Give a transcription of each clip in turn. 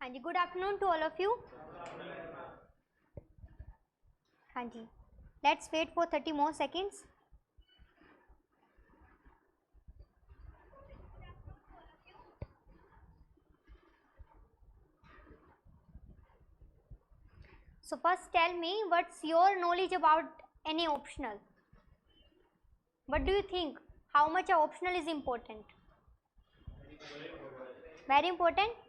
हाँ जी, good afternoon to all of you. हाँ जी, let's wait for 30 more seconds. So first tell me, what's your knowledge about any optional? What do you think? How much a optional is important? Very important.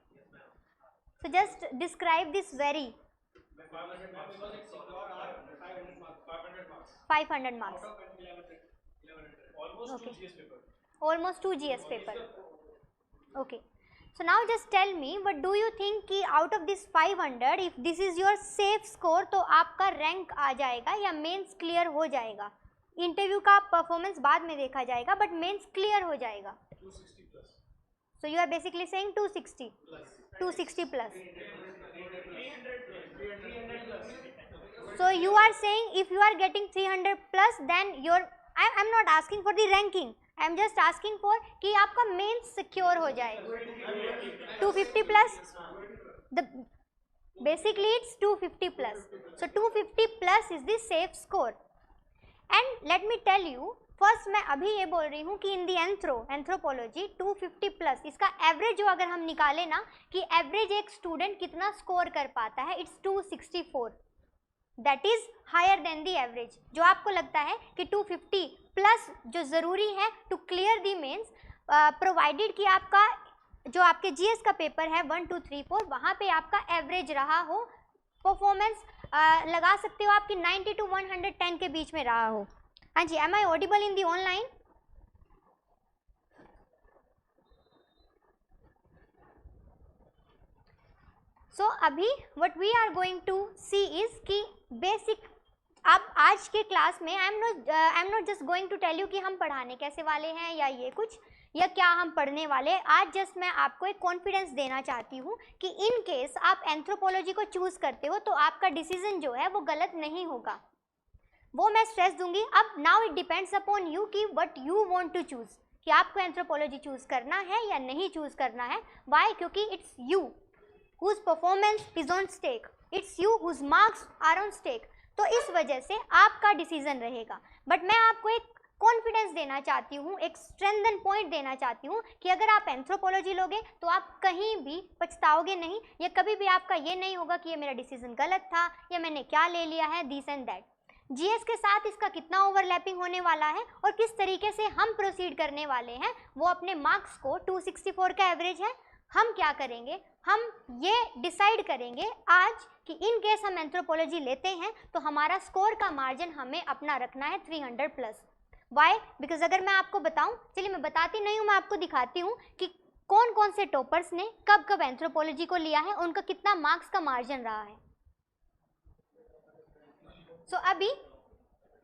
So just describe this very. 500 marks. Okay. Almost 2 GS paper. Okay. So now just tell me, what do you think कि out of this 500, if this is your safe score, तो आपका rank आ जाएगा या mains clear हो जाएगा? Interview का performance बाद में देखा जाएगा, बट मेंस क्लियर हो जाएगा. 260 plus. So you are basically saying 260 Plus. 260 plus. 300 plus. So you are saying if you are getting 300 plus, then your, I am not asking for the ranking, I am just asking for कि आपका mains secure हो जाए. 250 plus, the basically it's 250 plus. So 250 plus is the safe score. And let me tell you, first मैं अभी ये बोल रही हूँ कि इन दी एंथ्रोपोलॉजी 250 प्लस, इसका एवरेज जो अगर हम निकालें ना कि एवरेज एक स्टूडेंट कितना स्कोर कर पाता है, it's 264. That is higher than the average. जो आपको लगता है कि 250 प्लस जो ज़रूरी है to clear the mains, provided कि आपका जो आपके जीएस का पेपर है 1 2 3 4, वहाँ पे आपका एवरेज रहा हो, परफॉर्मेंस लगा सकते हो आपकी 90 to 110 के बीच में रहा हो. हाँ जी, am I audible in the online? So अभी what we are going to see is कि बेसिक, अब आज के क्लास में I am not just going to tell you कि हम पढ़ाने कैसे वाले हैं या ये कुछ या क्या हम पढ़ने वाले. आज जस्ट मैं आपको एक कॉन्फिडेंस देना चाहती हूँ कि इन केस आप एंथ्रोपोलॉजी को चूज़ करते हो तो आपका डिसीजन जो है वो गलत नहीं होगा, वो मैं स्ट्रेस दूंगी. अब now it depends upon you कि what you want to choose, कि आपको एंथ्रोपोलॉजी चूज़ करना है या नहीं चूज़ करना है. व्हाई? क्योंकि it's you whose performance is on stake, it's you whose marks are on stake. तो इस वजह से आपका डिसीजन रहेगा. बट मैं आपको एक कॉन्फिडेंस देना चाहती हूँ, एक स्ट्रेंथन पॉइंट देना चाहती हूँ कि अगर आप एंथ्रोपोलॉजी लोगे तो आप कहीं भी पछताओगे नहीं, या कभी भी आपका ये नहीं होगा कि ये मेरा डिसीजन गलत था या मैंने क्या ले लिया है, दिस एंड दैट. जीएस के साथ इसका कितना ओवरलैपिंग होने वाला है और किस तरीके से हम प्रोसीड करने वाले हैं, वो अपने मार्क्स को 264 का एवरेज है, हम क्या करेंगे, हम ये डिसाइड करेंगे आज कि इन केस हम एंथ्रोपोलॉजी लेते हैं तो हमारा स्कोर का मार्जिन हमें अपना रखना है 300 प्लस. वाई? बिकॉज अगर मैं आपको बताऊं, चलिए मैं बताती नहीं हूँ, मैं आपको दिखाती हूँ कि कौन कौन से टॉपर्स ने कब कब एंथ्रोपोलॉजी को लिया है, उनका कितना मार्क्स का मार्जिन रहा है. सो अभी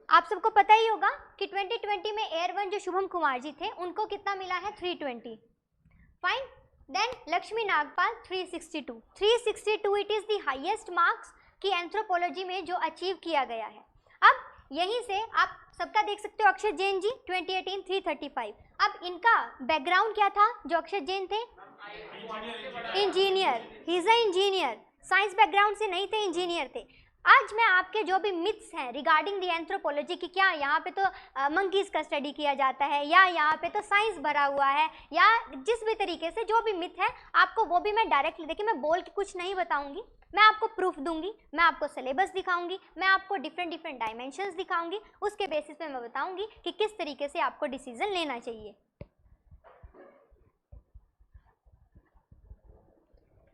आप सबको पता ही होगा कि 2020 में एयर 1 जो शुभम कुमार जी थे उनको कितना मिला है, 320. Fine. Then Lakshmi Nagpal 362 it is the highest marks की एंथ्रोपोलॉजी में जो अचीव किया गया है. अब यहीं से आप सबका देख सकते हो, अक्षय जैन जी 2018 335. अब इनका बैकग्राउंड क्या था, जो अक्षय जैन थे engineer, he is a engineer, science background से नहीं थे, इंजीनियर थे. आज मैं आपके जो भी मिथ्स हैं रिगार्डिंग दी एंथ्रोपोलॉजी की, क्या यहाँ पे तो मंकीज़ का स्टडी किया जाता है या यहाँ पे तो साइंस भरा हुआ है, या जिस भी तरीके से जो भी मिथ है आपको वो भी मैं डायरेक्टली, देखिए मैं बोल के कुछ नहीं बताऊंगी, मैं आपको प्रूफ दूंगी, मैं आपको सिलेबस दिखाऊंगी, मैं आपको डिफरेंट डायमेंशंस दिखाऊंगी, उसके बेसिस पे मैं बताऊंगी कि किस तरीके से आपको डिसीजन लेना चाहिए.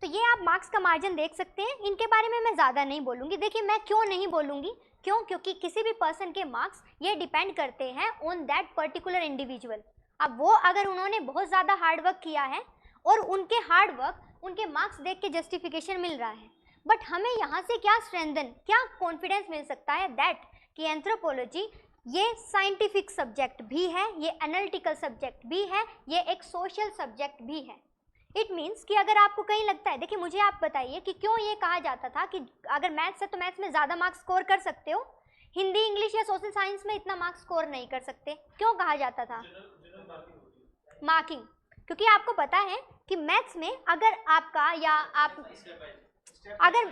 तो ये आप मार्क्स का मार्जिन देख सकते हैं, इनके बारे में मैं ज़्यादा नहीं बोलूँगी. देखिए मैं क्यों नहीं बोलूँगी, क्यों? क्योंकि किसी भी पर्सन के मार्क्स ये डिपेंड करते हैं ऑन दैट पर्टिकुलर इंडिविजुअल. अब वो अगर उन्होंने बहुत ज़्यादा हार्डवर्क किया है और उनके हार्डवर्क, उनके मार्क्स देख के जस्टिफिकेशन मिल रहा है, बट हमें यहाँ से क्या स्ट्रेंथन, क्या कॉन्फिडेंस मिल सकता है दैट कि एंथ्रोपोलॉजी ये साइंटिफिक सब्जेक्ट भी है, ये एनालिटिकल सब्जेक्ट भी है, ये एक सोशल सब्जेक्ट भी है. इट मीन्स कि अगर आपको कहीं लगता है, देखिए मुझे आप बताइए कि क्यों ये कहा जाता था कि अगर मैथ्स है तो मैथ्स में ज़्यादा मार्क्स स्कोर कर सकते हो, हिंदी इंग्लिश या सोशल साइंस में इतना मार्क्स स्कोर नहीं कर सकते, क्यों कहा जाता था? मार्किंग. क्योंकि आपको पता है कि मैथ्स में अगर आपका या आप अगर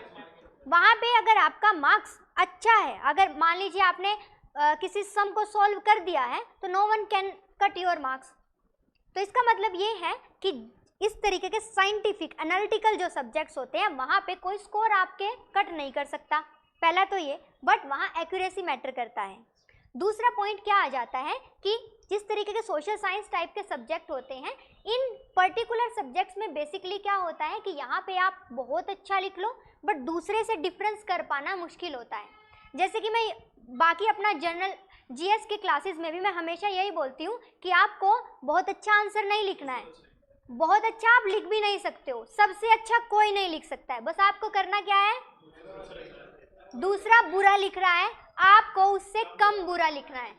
वहाँ पे अगर आपका मार्क्स अच्छा है, अगर मान लीजिए आपने किसी सम को सॉल्व कर दिया है तो no one can cut your marks. तो इसका मतलब ये है कि इस तरीके के साइंटिफिक एनालिटिकल जो सब्जेक्ट्स होते हैं वहाँ पे कोई स्कोर आपके कट नहीं कर सकता, पहला तो ये, बट वहाँ एक्यूरेसी मैटर करता है। दूसरा पॉइंट क्या आ जाता है कि जिस तरीके के सोशल साइंस टाइप के सब्जेक्ट होते हैं, इन पर्टिकुलर सब्जेक्ट्स में बेसिकली क्या होता है कि यहाँ पे आप बहुत अच्छा लिख लो बट दूसरे से डिफरेंस कर पाना मुश्किल होता है। जैसे कि मैं बाकी अपना जनरल जीएस की क्लासेस में भी मैं हमेशा यही बोलती हूँ कि आपको बहुत अच्छा आंसर नहीं लिखना है, बहुत अच्छा आप लिख भी नहीं सकते हो, सबसे अच्छा कोई नहीं लिख सकता है, बस आपको करना क्या है, दूसरा बुरा लिख रहा है आपको उससे कम बुरा लिखना है।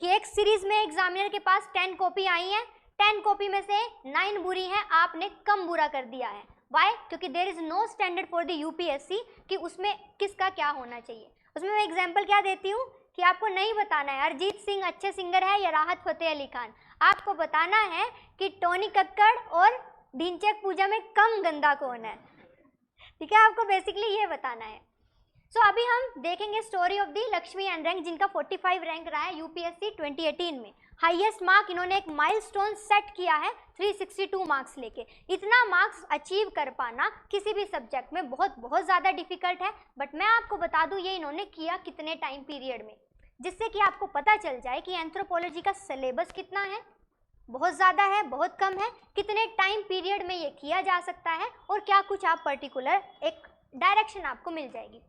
कि एक सीरीज में एग्जामिनर के पास 10 कॉपी आई हैं, 10 कॉपी में से 9 बुरी हैं, आपने कम बुरा कर दिया है। वाई? क्योंकि there is no standard for the UPSC कि उसमें किसका क्या होना चाहिए। उसमें मैं एग्जाम्पल क्या देती हूँ कि आपको नहीं बताना है अरिजीत सिंह अच्छे सिंगर है या राहत फतेह अली खान, आपको बताना है कि टोनी कक्कड़ और ढिंचैक पूजा में कम गंदा कौन है। ठीक है, आपको बेसिकली ये बताना है। सो अभी हम देखेंगे story of the Lakshmi and rank, जिनका 45 रैंक रहा है यूपीएससी 2018 में। हाईएस्ट मार्क इन्होंने एक माइलस्टोन सेट किया है 362 मार्क्स लेके। इतना मार्क्स अचीव कर पाना किसी भी सब्जेक्ट में बहुत बहुत ज़्यादा डिफिकल्ट है, बट मैं आपको बता दूं ये इन्होंने किया कितने टाइम पीरियड में, जिससे कि आपको पता चल जाए कि एंथ्रोपोलॉजी का सिलेबस कितना है, बहुत ज़्यादा है, बहुत कम है, कितने टाइम पीरियड में ये किया जा सकता है और क्या कुछ आप पर्टिकुलर एक डायरेक्शन आपको मिल जाएगी।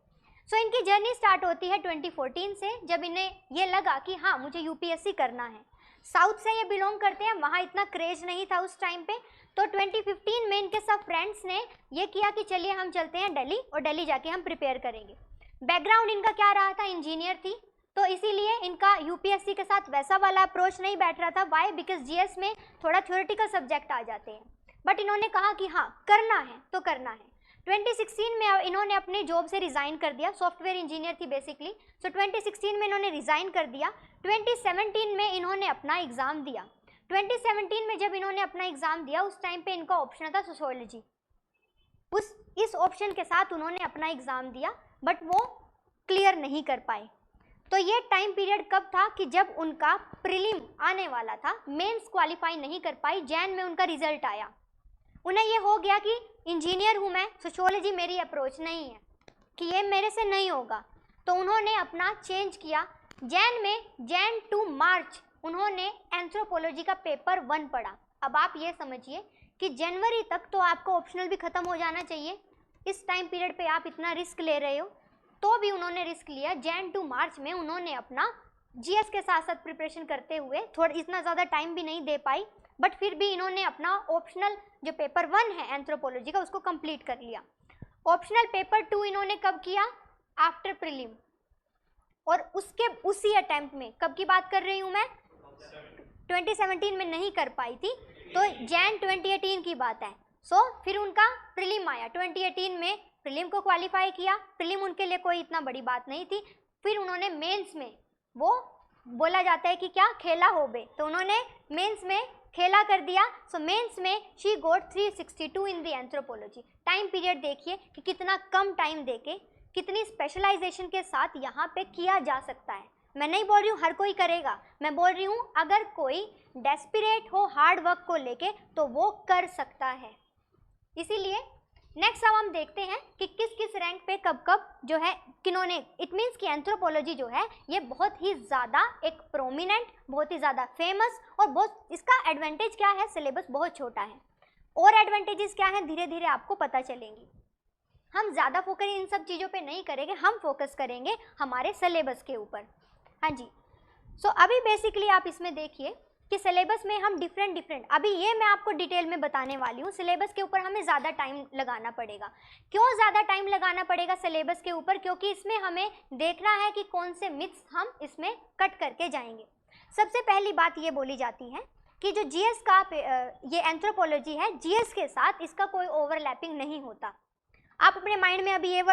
सो इनकी जर्नी स्टार्ट होती है 2014 से, जब इन्हें ये लगा कि हाँ मुझे यूपीएससी करना है। साउथ से ये बिलोंग करते हैं, वहाँ इतना क्रेज नहीं था उस टाइम पे, तो 2015 में इनके सब फ्रेंड्स ने ये किया कि चलिए हम चलते हैं दिल्ली और दिल्ली जाके हम प्रिपेयर करेंगे। बैकग्राउंड इनका क्या रहा था, इंजीनियर थी, तो इसीलिए इनका यूपीएससी के साथ वैसा वाला अप्रोच नहीं बैठ रहा था। वाई? बिकॉज जीएस में थोड़ा थ्योरेटिकल सब्जेक्ट आ जाते हैं, बट इन्होंने कहा कि हाँ करना है तो करना है। 2016 में इन्होंने अपने जॉब से रिज़ाइन कर दिया, सॉफ्टवेयर इंजीनियर थी बेसिकली। सो 2016 में इन्होंने रिज़ाइन कर दिया। 2017 में इन्होंने अपना एग्ज़ाम दिया। 2017 में जब इन्होंने अपना एग्ज़ाम दिया उस टाइम पे इनका ऑप्शन था सोशियोलॉजी। इस ऑप्शन के साथ उन्होंने अपना एग्ज़ाम दिया बट वो क्लियर नहीं कर पाए। तो ये टाइम पीरियड कब था कि जब उनका प्रीलिम आने वाला था, मेंस क्वालिफाई नहीं कर पाई, जैन में उनका रिजल्ट आया। उन्हें ये हो गया कि इंजीनियर हूँ मैं, सोशियोलॉजी मेरी अप्रोच नहीं है, कि ये मेरे से नहीं होगा, तो उन्होंने अपना चेंज किया। जैन टू मार्च उन्होंने एंथ्रोपोलॉजी का पेपर 1 पढ़ा। अब आप ये समझिए कि जनवरी तक तो आपको ऑप्शनल भी ख़त्म हो जाना चाहिए, इस टाइम पीरियड पे आप इतना रिस्क ले रहे हो, तो भी उन्होंने रिस्क लिया। जैन टू मार्च में उन्होंने अपना जीएस के साथ साथ प्रिपरेशन करते हुए, थोड़ा इतना ज़्यादा टाइम भी नहीं दे पाई, बट फिर भी इन्होंने अपना ऑप्शनल जो पेपर 1 है एंथ्रोपोलॉजी का उसको कंप्लीट कर लिया। ऑप्शनल पेपर 2 इन्होंने कब किया, आफ्टर प्रीलिम, और उसके उसी अटेम्प्ट में, कब की बात कर रही हूँ मैं, 2017 में नहीं कर पाई थी, तो जैन 2018 की बात है। सो फिर उनका प्रीलिम आया 2018 में, प्रीलिम को क्वालिफाई किया। प्रीलिम उनके लिए कोई इतना बड़ी बात नहीं थी। फिर उन्होंने मेंस में, वो बोला जाता है कि क्या खेला हो बे, तो उन्होंने मेंस में खेला कर दिया। सो मेंस में she got 362 in the anthropology. Time period देखिए कि कितना कम टाइम देके कितनी स्पेशलाइजेशन के साथ यहाँ पे किया जा सकता है। मैं नहीं बोल रही हूँ हर कोई करेगा, मैं बोल रही हूँ अगर कोई डेस्परेट हो हार्ड वर्क को लेके तो वो कर सकता है। इसीलिए नेक्स्ट अब हम देखते हैं कि किस किस रैंक पे कब कब जो है किन्होंने, इट मीन्स कि एंथ्रोपोलॉजी जो है ये बहुत ही ज़्यादा एक प्रोमिनेंट, बहुत ही ज़्यादा फेमस, और बहुत इसका एडवांटेज क्या है, सिलेबस बहुत छोटा है, और एडवांटेजेस क्या हैं धीरे धीरे आपको पता चलेंगी। हम ज़्यादा फोकस इन सब चीज़ों पे नहीं करेंगे, हम फोकस करेंगे हमारे सिलेबस के ऊपर। हाँ जी, सो अभी बेसिकली आप इसमें देखिए कि सिलेबस में हम डिफरेंट अभी ये मैं आपको डिटेल में बताने वाली हूँ। सिलेबस के ऊपर हमें ज़्यादा टाइम लगाना पड़ेगा। क्यों ज़्यादा टाइम लगाना पड़ेगा सिलेबस के ऊपर? क्योंकि इसमें हमें देखना है कि कौन से मिथ्स हम इसमें कट करके जाएंगे। सबसे पहली बात ये बोली जाती है कि जो जीएस का ये एंथ्रोपोलॉजी है, जीएस के साथ इसका कोई ओवरलैपिंग नहीं होता। आप अपने माइंड में अभी ये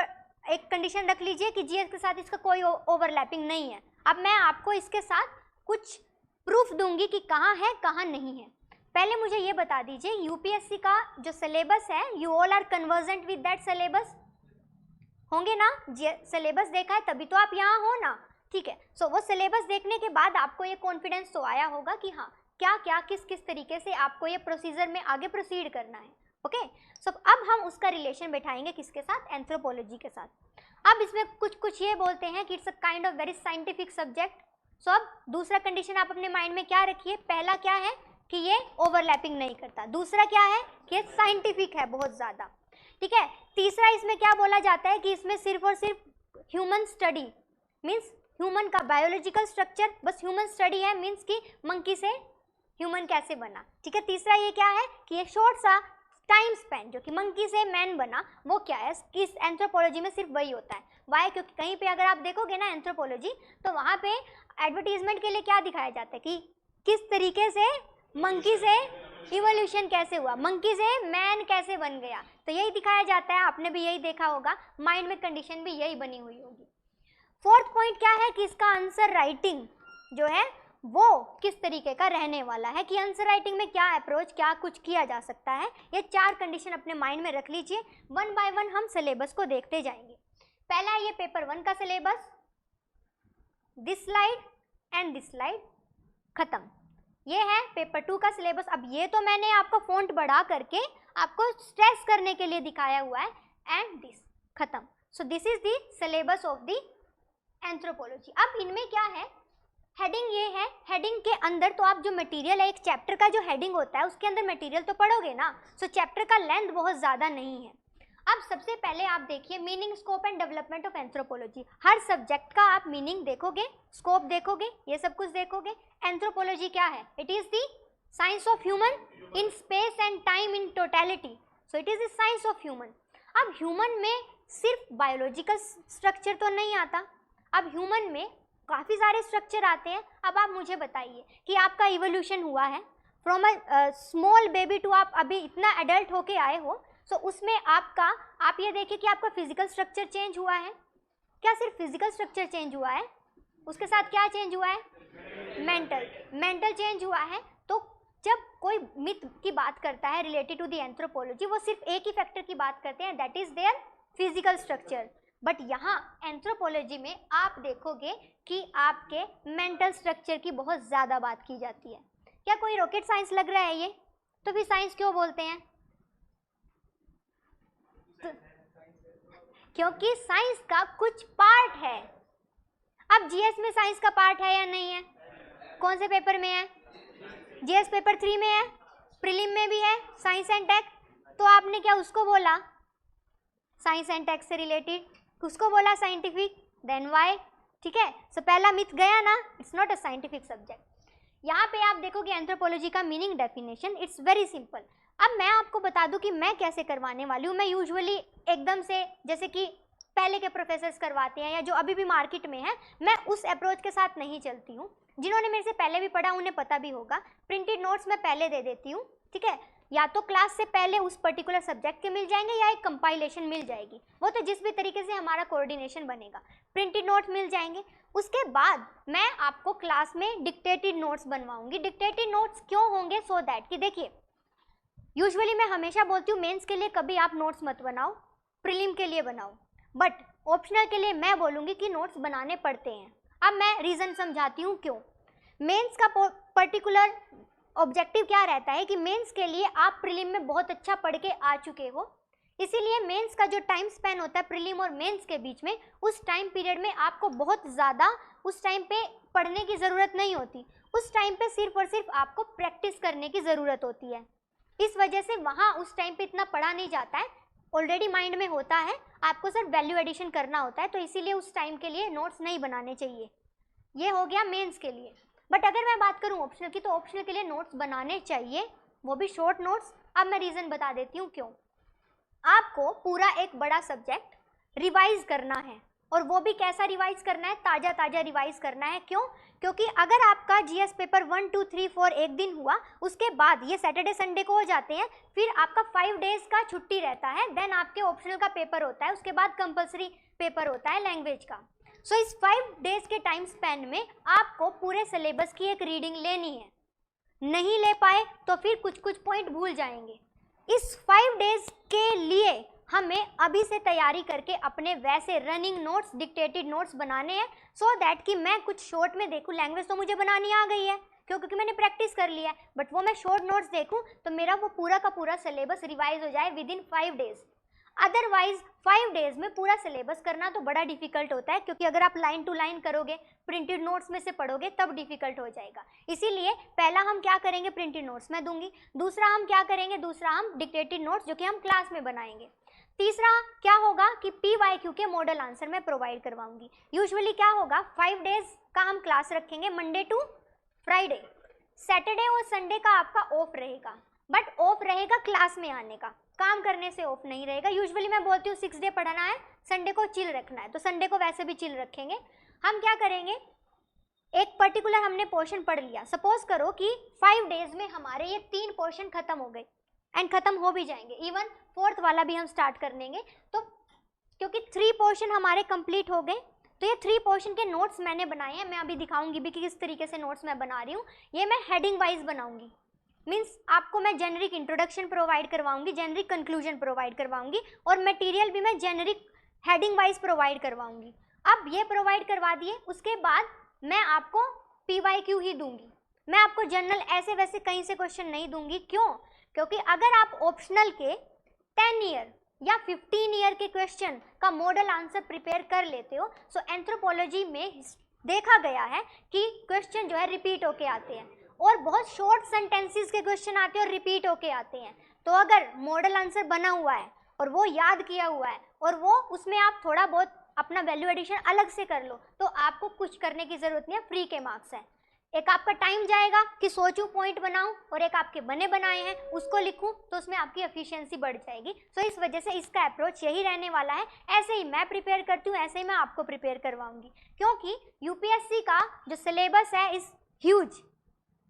एक कंडीशन रख लीजिए कि जीएस के साथ इसका कोई ओवरलैपिंग नहीं है। अब मैं आपको इसके साथ कुछ प्रूफ दूंगी कि कहाँ है कहाँ नहीं है। पहले मुझे ये बता दीजिए, यूपीएससी का जो सिलेबस है, you all are convergent with that syllabus, होंगे ना? सिलेबस देखा है तभी तो आप यहाँ हो ना, ठीक है। सो वो सिलेबस देखने के बाद आपको ये कॉन्फिडेंस तो आया होगा कि हाँ क्या क्या किस किस तरीके से आपको ये प्रोसीजर में आगे प्रोसीड करना है, ओके। सो अब हम उसका रिलेशन बैठाएंगे किसके साथ? एंथ्रोपोलॉजी के साथ। अब इसमें कुछ ये बोलते हैं कि it's a kind of very scientific subject. So अब दूसरा कंडीशन आप अपने माइंड में क्या रखिए, पहला क्या है कि ये ओवरलैपिंग नहीं करता, दूसरा क्या है कि ये साइंटिफिक है बहुत ज़्यादा, ठीक है। तीसरा इसमें क्या बोला जाता है कि इसमें सिर्फ और सिर्फ ह्यूमन स्टडी, मीन्स ह्यूमन का बायोलॉजिकल स्ट्रक्चर, बस ह्यूमन स्टडी है, मीन्स कि मंकी से ह्यूमन कैसे बना, ठीक है। तीसरा ये क्या है कि ये शॉर्ट सा टाइम स्पेन जो कि मंकी से मैन बना, वो क्या है कि इस एंथ्रोपोलॉजी में सिर्फ वही होता है। वाई? क्योंकि कहीं पे अगर आप देखोगे ना एंथ्रोपोलॉजी, तो वहाँ पे एडवर्टीजमेंट के लिए क्या दिखाया जाता है कि किस तरीके से मंकी से इवोल्यूशन कैसे हुआ, मंकी से मैन कैसे बन गया, तो यही दिखाया जाता है। आपने भी यही देखा होगा, माइंड में कंडीशन भी यही बनी हुई होगी। फोर्थ पॉइंट क्या है कि इसका आंसर राइटिंग जो है वो किस तरीके का रहने वाला है, कि आंसर राइटिंग में क्या अप्रोच, क्या कुछ किया जा सकता है। ये चार कंडीशन अपने माइंड में रख लीजिए। वन बाय वन हम सिलेबस को देखते जाएंगे। पहला है ये पेपर 1 का syllabus, this slide and this slide खत्म। ये है पेपर 2 का सिलेबस। अब ये तो मैंने आपको फॉन्ट बढ़ा करके आपको स्ट्रेस करने के लिए दिखाया हुआ है, एंड दिस खत्म। So this is the syllabus of the anthropology. अब इनमें क्या है, हेडिंग ये है, हेडिंग के अंदर तो आप जो मटेरियल है, एक चैप्टर का जो हेडिंग होता है उसके अंदर मटेरियल तो पढ़ोगे ना, सो चैप्टर का लेंथ बहुत ज़्यादा नहीं है। अब सबसे पहले आप देखिए meaning, scope and development of anthropology. Her subject का आप मीनिंग देखोगे, स्कोप देखोगे, ये सब कुछ देखोगे। एंथ्रोपोलॉजी क्या है? It is the science of human in space and time in totality, so it is the science of human. अब ह्यूमन में सिर्फ बायोलॉजिकल स्ट्रक्चर तो नहीं आता, अब ह्यूमन में काफ़ी सारे स्ट्रक्चर आते हैं। अब आप मुझे बताइए कि आपका इवोल्यूशन हुआ है from a small baby to आप अभी इतना एडल्ट होके आए हो, सो उसमें आपका, आप ये देखिए कि आपका फिजिकल स्ट्रक्चर चेंज हुआ है। क्या सिर्फ फिजिकल स्ट्रक्चर चेंज हुआ है? उसके साथ क्या चेंज हुआ है? मेंटल चेंज हुआ है। तो जब कोई मिथ की बात करता है रिलेटेड टू द एंथ्रोपोलॉजी, वो सिर्फ एक ही फैक्टर की बात करते हैं, that is their physical structure. But यहाँ एंथ्रोपोलॉजी में आप देखोगे कि आपके मेंटल स्ट्रक्चर की बहुत ज़्यादा बात की जाती है। क्या कोई रॉकेट साइंस लग रहा है ये? तो फिर साइंस क्यों बोलते हैं? तो क्योंकि साइंस का कुछ पार्ट है। अब जीएस में साइंस का पार्ट है या नहीं है? कौन से पेपर में है? जीएस पेपर 3 में है, प्रीलिम में भी है, साइंस एंड टेक। तो आपने क्या उसको बोला साइंस एंड टेक से रिलेटेड, उसको बोला साइंटिफिक, देन वाई? ठीक है, सो पहला मिथ गया ना, it's not a scientific subject. यहाँ पे आप देखोगे एंथ्रोपोलॉजी का meaning definition, it's very simple. अब मैं आपको बता दूं कि मैं कैसे करवाने वाली हूँ। मैं यूजुअली एकदम से, जैसे कि पहले के प्रोफेसर्स करवाते हैं या जो अभी भी मार्केट में है, मैं उस अप्रोच के साथ नहीं चलती हूँ। जिन्होंने मेरे से पहले भी पढ़ा उन्हें पता भी होगा, प्रिंटेड नोट्स मैं पहले दे देती हूँ, ठीक है। या तो क्लास से पहले उस पर्टिकुलर सब्जेक्ट के मिल जाएंगे या एक कंपाइलेशन मिल जाएगी, वो तो जिस भी तरीके से हमारा कोऑर्डिनेशन बनेगा, प्रिंटेड नोट्स मिल जाएंगे। उसके बाद मैं आपको क्लास में डिक्टेटेड नोट्स बनवाऊंगी। डिक्टेटेड नोट्स क्यों होंगे? सो दैट कि देखिए, यूजुअली मैं हमेशा बोलती हूँ मेंस के लिए कभी आप नोट्स मत बनाओ, प्रीलिम के लिए बनाओ, बट ऑप्शनल के लिए मैं बोलूँगी कि नोट्स बनाने पड़ते हैं। अब मैं रीज़न समझाती हूँ क्यों। मेंस का पर्टिकुलर ऑब्जेक्टिव क्या रहता है कि मेंस के लिए आप प्रीलिम में बहुत अच्छा पढ़ के आ चुके हो, इसीलिए मेंस का जो टाइम स्पेन होता है प्रीलिम और मेंस के बीच में, उस टाइम पीरियड में आपको बहुत ज़्यादा उस टाइम पे पढ़ने की ज़रूरत नहीं होती। उस टाइम पे सिर्फ और सिर्फ आपको प्रैक्टिस करने की ज़रूरत होती है। इस वजह से वहाँ उस टाइम पे इतना पढ़ा नहीं जाता है, ऑलरेडी माइंड में होता है, आपको सिर्फ वैल्यू एडिशन करना होता है, तो इसीलिए उस टाइम के लिए नोट्स नहीं बनाने चाहिए। ये हो गया मेंस के लिए। बट अगर मैं बात करूँ ऑप्शनल की, तो ऑप्शनल के लिए नोट्स बनाने चाहिए, वो भी शॉर्ट नोट्स। अब मैं रीज़न बता देती हूँ क्यों। आपको पूरा एक बड़ा सब्जेक्ट रिवाइज करना है, और वो भी कैसा रिवाइज करना है? ताज़ा ताज़ा रिवाइज करना है। क्यों? क्योंकि अगर आपका जीएस पेपर 1, 2, 3, 4 एक दिन हुआ, उसके बाद ये सैटरडे संडे को हो जाते हैं, फिर आपका 5 डेज का छुट्टी रहता है, देन आपके ऑप्शनल का पेपर होता है, उसके बाद कंपलसरी पेपर होता है लैंग्वेज का। सो इस 5 डेज के टाइम स्पेन में आपको पूरे सिलेबस की एक रीडिंग लेनी है। नहीं ले पाए तो फिर कुछ कुछ पॉइंट भूल जाएंगे। इस 5 डेज के लिए हमें अभी से तैयारी करके अपने वैसे रनिंग नोट्स, डिक्टेटेड नोट्स बनाने हैं, सो दैट कि मैं कुछ शॉर्ट में देखूँ। लैंग्वेज तो मुझे बनानी आ गई है क्योंकि मैंने प्रैक्टिस कर लिया है, बट वो मैं शॉर्ट नोट्स देखूँ तो मेरा वो पूरा का पूरा सिलेबस रिवाइज हो जाए with in 5 days. Otherwise 5 days में पूरा सिलेबस करना तो बड़ा डिफिकल्ट होता है, क्योंकि अगर आप लाइन टू लाइन करोगे, प्रिंटेड नोट्स में से पढ़ोगे, तब डिफिकल्ट हो जाएगा। इसीलिए पहला हम क्या करेंगे, प्रिंटेड नोट्स मैं दूंगी। दूसरा हम क्या करेंगे, दूसरा हम डिक्टेटेड नोट्स जो कि हम क्लास में बनाएंगे। तीसरा क्या होगा कि PYQ के मॉडल आंसर मैं प्रोवाइड करवाऊंगी। यूजुअली क्या होगा, 5 डेज का हम क्लास रखेंगे, मंडे टू फ्राइडे। सैटरडे और संडे का आपका ऑफ रहेगा, बट ऑफ रहेगा क्लास में आने का, काम करने से ऑफ नहीं रहेगा। यूजुअली मैं बोलती हूँ 6 डे पढ़ना है, संडे को चिल रखना है, तो संडे को वैसे भी चिल रखेंगे। हम क्या करेंगे, एक पर्टिकुलर हमने पोर्शन पढ़ लिया, सपोज करो कि 5 डेज में हमारे ये 3 पोर्शन खत्म हो गए, एंड खत्म हो भी जाएंगे, इवन 4th वाला भी हम स्टार्ट कर लेंगे। तो क्योंकि 3 पोर्शन हमारे कंप्लीट हो गए, तो ये 3 पोर्शन के नोट्स मैंने बनाए हैं। मैं अभी दिखाऊंगी भी कि किस तरीके से नोट्स मैं बना रही हूँ। ये मैं हेडिंग वाइज बनाऊंगी, मीन्स आपको मैं जेनरिक इंट्रोडक्शन प्रोवाइड करवाऊंगी, जेनरिक कंक्लूजन प्रोवाइड करवाऊंगी, और मटेरियल भी मैं जेनरिक हेडिंग वाइज प्रोवाइड करवाऊंगी। अब ये प्रोवाइड करवा दिए, उसके बाद मैं आपको PYQ ही दूंगी। मैं आपको जनरल ऐसे वैसे कहीं से क्वेश्चन नहीं दूंगी। क्यों? क्योंकि अगर आप ऑप्शनल के 10 ईयर या 15 ईयर के क्वेश्चन का मॉडल आंसर प्रिपेयर कर लेते हो, सो एंथ्रोपोलॉजी में देखा गया है कि क्वेश्चन जो है रिपीट होके आते हैं, और बहुत शॉर्ट सेंटेंसेस के क्वेश्चन आते हैं और रिपीट होके आते हैं। तो अगर मॉडल आंसर बना हुआ है और वो याद किया हुआ है, और वो उसमें आप थोड़ा बहुत अपना वैल्यू एडिशन अलग से कर लो, तो आपको कुछ करने की ज़रूरत नहीं है, फ्री के मार्क्स हैं। एक आपका टाइम जाएगा कि सोचूं, पॉइंट बनाऊं, और एक आपके बने बनाए हैं उसको लिखूं, तो उसमें आपकी एफिशिएंसी बढ़ जाएगी। सो इस वजह से इसका अप्रोच यही रहने वाला है। ऐसे ही मैं प्रिपेयर करती हूँ, ऐसे ही मैं आपको प्रिपेयर करवाऊंगी, क्योंकि UPSC का जो सिलेबस है इज़ ह्यूज।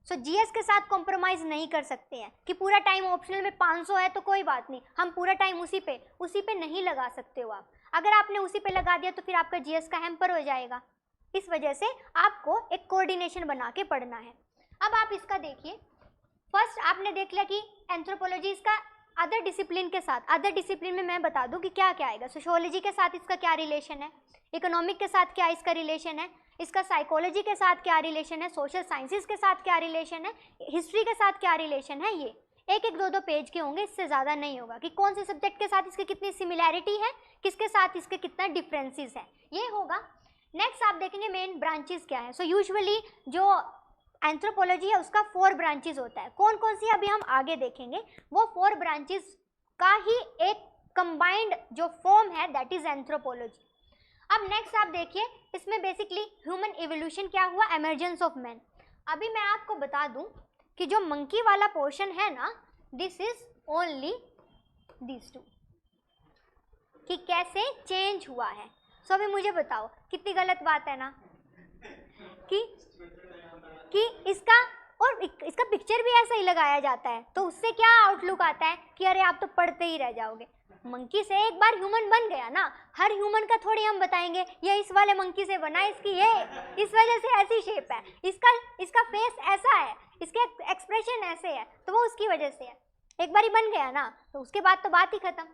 सो GS के साथ कॉम्प्रोमाइज़ नहीं कर सकते हैं कि पूरा टाइम ऑप्शनल में 500 है तो कोई बात नहीं, हम पूरा टाइम उसी पे नहीं लगा सकते हो आप। अगर आपने उसी पे लगा दिया तो फिर आपका GS का हैम्पर हो जाएगा। इस वजह से आपको एक कोऑर्डिनेशन बना के पढ़ना है। अब आप इसका देखिए, फर्स्ट आपने देख लिया कि एंथ्रोपोलॉजी इसका अदर डिसिप्लिन के साथ, अदर डिसिप्लिन में मैं बता दूं कि क्या क्या आएगा। सोशियोलॉजी के साथ इसका क्या रिलेशन है, इकोनॉमिक के साथ क्या इसका रिलेशन है, इसका साइकोलॉजी के साथ क्या रिलेशन है, सोशल साइंसेस के साथ क्या रिलेशन है, हिस्ट्री के साथ क्या रिलेशन है। ये एक एक 2-2 पेज के होंगे, इससे ज़्यादा नहीं होगा कि कौन से सब्जेक्ट के साथ इसके कितनी सिमिलैरिटी है, किसके साथ इसके कितना डिफरेंसेस है, ये होगा। नेक्स्ट आप देखेंगे मेन ब्रांचेस क्या है। सो यूजुअली जो एंथ्रोपोलॉजी है उसका 4 ब्रांचेस होता है। कौन कौन सी अभी हम आगे देखेंगे। वो 4 ब्रांचेस का ही एक कंबाइंड जो फॉर्म है, दैट इज एंथ्रोपोलॉजी। अब नेक्स्ट आप देखिए, इसमें बेसिकली ह्यूमन इवोल्यूशन क्या हुआ, एमर्जेंस ऑफ मैन। अभी मैं आपको बता दूं कि जो मंकी वाला पोर्शन है ना, this is only this to, कि कैसे चेंज हुआ है। सो अभी मुझे बताओ कितनी गलत बात है ना कि इसका और इसका पिक्चर भी ऐसा ही लगाया जाता है, तो उससे क्या आउटलुक आता है कि अरे आप तो पढ़ते ही रह जाओगे। मंकी से एक बार ह्यूमन बन गया ना, हर ह्यूमन का थोड़ी हम बताएंगे ये इस वाले मंकी से बना, इसकी ये इस वजह से ऐसी शेप है, इसका फेस ऐसा है, इसके एक्सप्रेशन ऐसे है, तो वो उसकी वजह से है। एक बार ही बन गया ना, तो उसके बाद तो बात ही खत्म।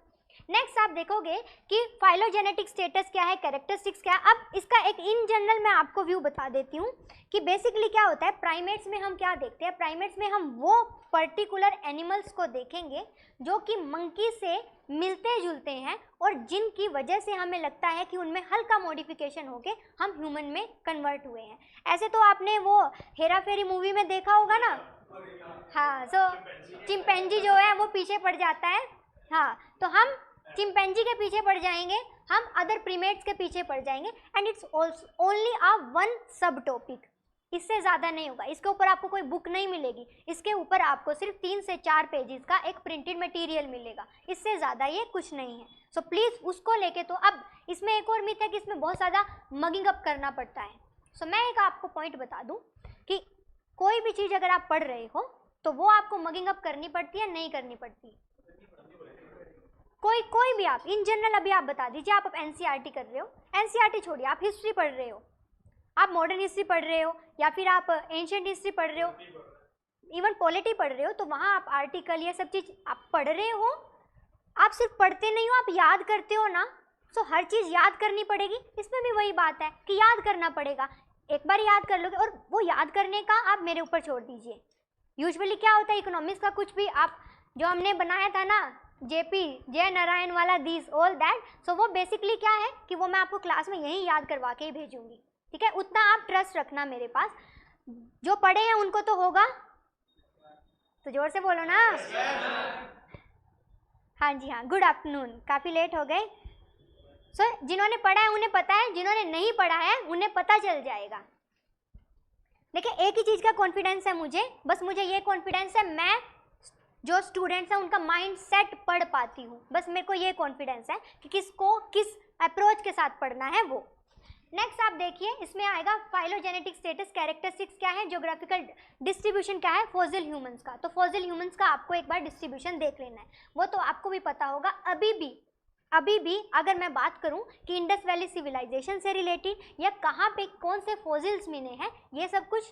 नेक्स्ट आप देखोगे कि फाइलोजेनेटिक स्टेटस क्या है, कैरेक्टरिस्टिक्स क्या है। अब इसका एक इन जनरल मैं आपको व्यू बता देती हूँ कि बेसिकली क्या होता है। प्राइमेट्स में हम क्या देखते हैं, प्राइमेट्स में हम वो पर्टिकुलर एनिमल्स को देखेंगे जो कि मंकी से मिलते जुलते हैं और जिनकी वजह से हमें लगता है कि उनमें हल्का मॉडिफिकेशन होके हम ह्यूमन में कन्वर्ट हुए हैं। ऐसे तो आपने वो हेरा फेरी मूवी में देखा होगा ना, हाँ, सो चिंपैंजी जो है वो पीछे पड़ जाता है, हाँ, तो हम चिंपैंजी के पीछे पड़ जाएंगे, हम अदर प्रीमेट्स के पीछे पड़ जाएंगे, एंड इट्स ओनली अ 1 सब टॉपिक, इससे ज़्यादा नहीं होगा। इसके ऊपर आपको कोई बुक नहीं मिलेगी, इसके ऊपर आपको सिर्फ 3 से 4 पेजेस का एक प्रिंटेड मटेरियल मिलेगा, इससे ज़्यादा ये कुछ नहीं है। सो प्लीज़ उसको लेके, तो अब इसमें एक और मिथ है कि इसमें बहुत ज़्यादा मगिंग अप करना पड़ता है। सो मैं एक आपको पॉइंट बता दूँ कि कोई भी चीज़ अगर आप पढ़ रहे हो तो वो आपको मगिंग अप करनी पड़ती है, नहीं करनी पड़ती। कोई भी आप इन जनरल अभी आप बता दीजिए, आप NCERT कर रहे हो, NCERT छोड़िए, आप हिस्ट्री पढ़ रहे हो, आप मॉडर्न हिस्ट्री पढ़ रहे हो, या फिर आप एंशिएंट हिस्ट्री पढ़ रहे हो, इवन पॉलिटी पढ़ रहे हो तो वहाँ आप आर्टिकल ये सब चीज़ आप पढ़ रहे हो, आप सिर्फ पढ़ते नहीं हो, आप याद करते हो ना। सो हर चीज़ याद करनी पड़ेगी। इसमें भी वही बात है कि याद करना पड़ेगा। एक बार याद कर लोगे, और वो याद करने का आप मेरे ऊपर छोड़ दीजिए। यूजुअली क्या होता है इकोनॉमिक्स का कुछ भी आप जो हमने बनाया था ना जय नारायण वाला दिस ऑल दैट, सो वो बेसिकली क्या है कि वो मैं आपको क्लास में यही याद करवा के ही भेजूंगी, ठीक है। उतना आप ट्रस्ट रखना मेरे पास। जो पढ़े हैं उनको तो होगा, तो जोर से बोलो ना। हाँ जी हाँ, गुड आफ्टरनून, काफ़ी लेट हो गए। सो जिन्होंने पढ़ा है उन्हें पता है, जिन्होंने नहीं पढ़ा है उन्हें पता चल जाएगा। देखिए एक ही चीज़ का कॉन्फिडेंस है मुझे, बस मुझे ये कॉन्फिडेंस है मैं जो स्टूडेंट्स हैं उनका माइंड सेट पढ़ पाती हूँ। बस मेरे को ये कॉन्फिडेंस है कि किसको किस अप्रोच के साथ पढ़ना है वो। नेक्स्ट आप देखिए, इसमें आएगा फाइलोजेनेटिक स्टेटस, कैरेक्टरिस्टिक्स क्या है, ज्योग्राफिकल डिस्ट्रीब्यूशन क्या है फॉसिल ह्यूमंस का। तो फॉसिल ह्यूमंस का आपको एक बार डिस्ट्रीब्यूशन देख लेना है, वो तो आपको भी पता होगा। अभी भी अगर मैं बात करूं कि इंडस वैली सिविलाइजेशन से रिलेटेड या कहाँ पे कौन से फॉसिल्स मिले हैं ये सब कुछ।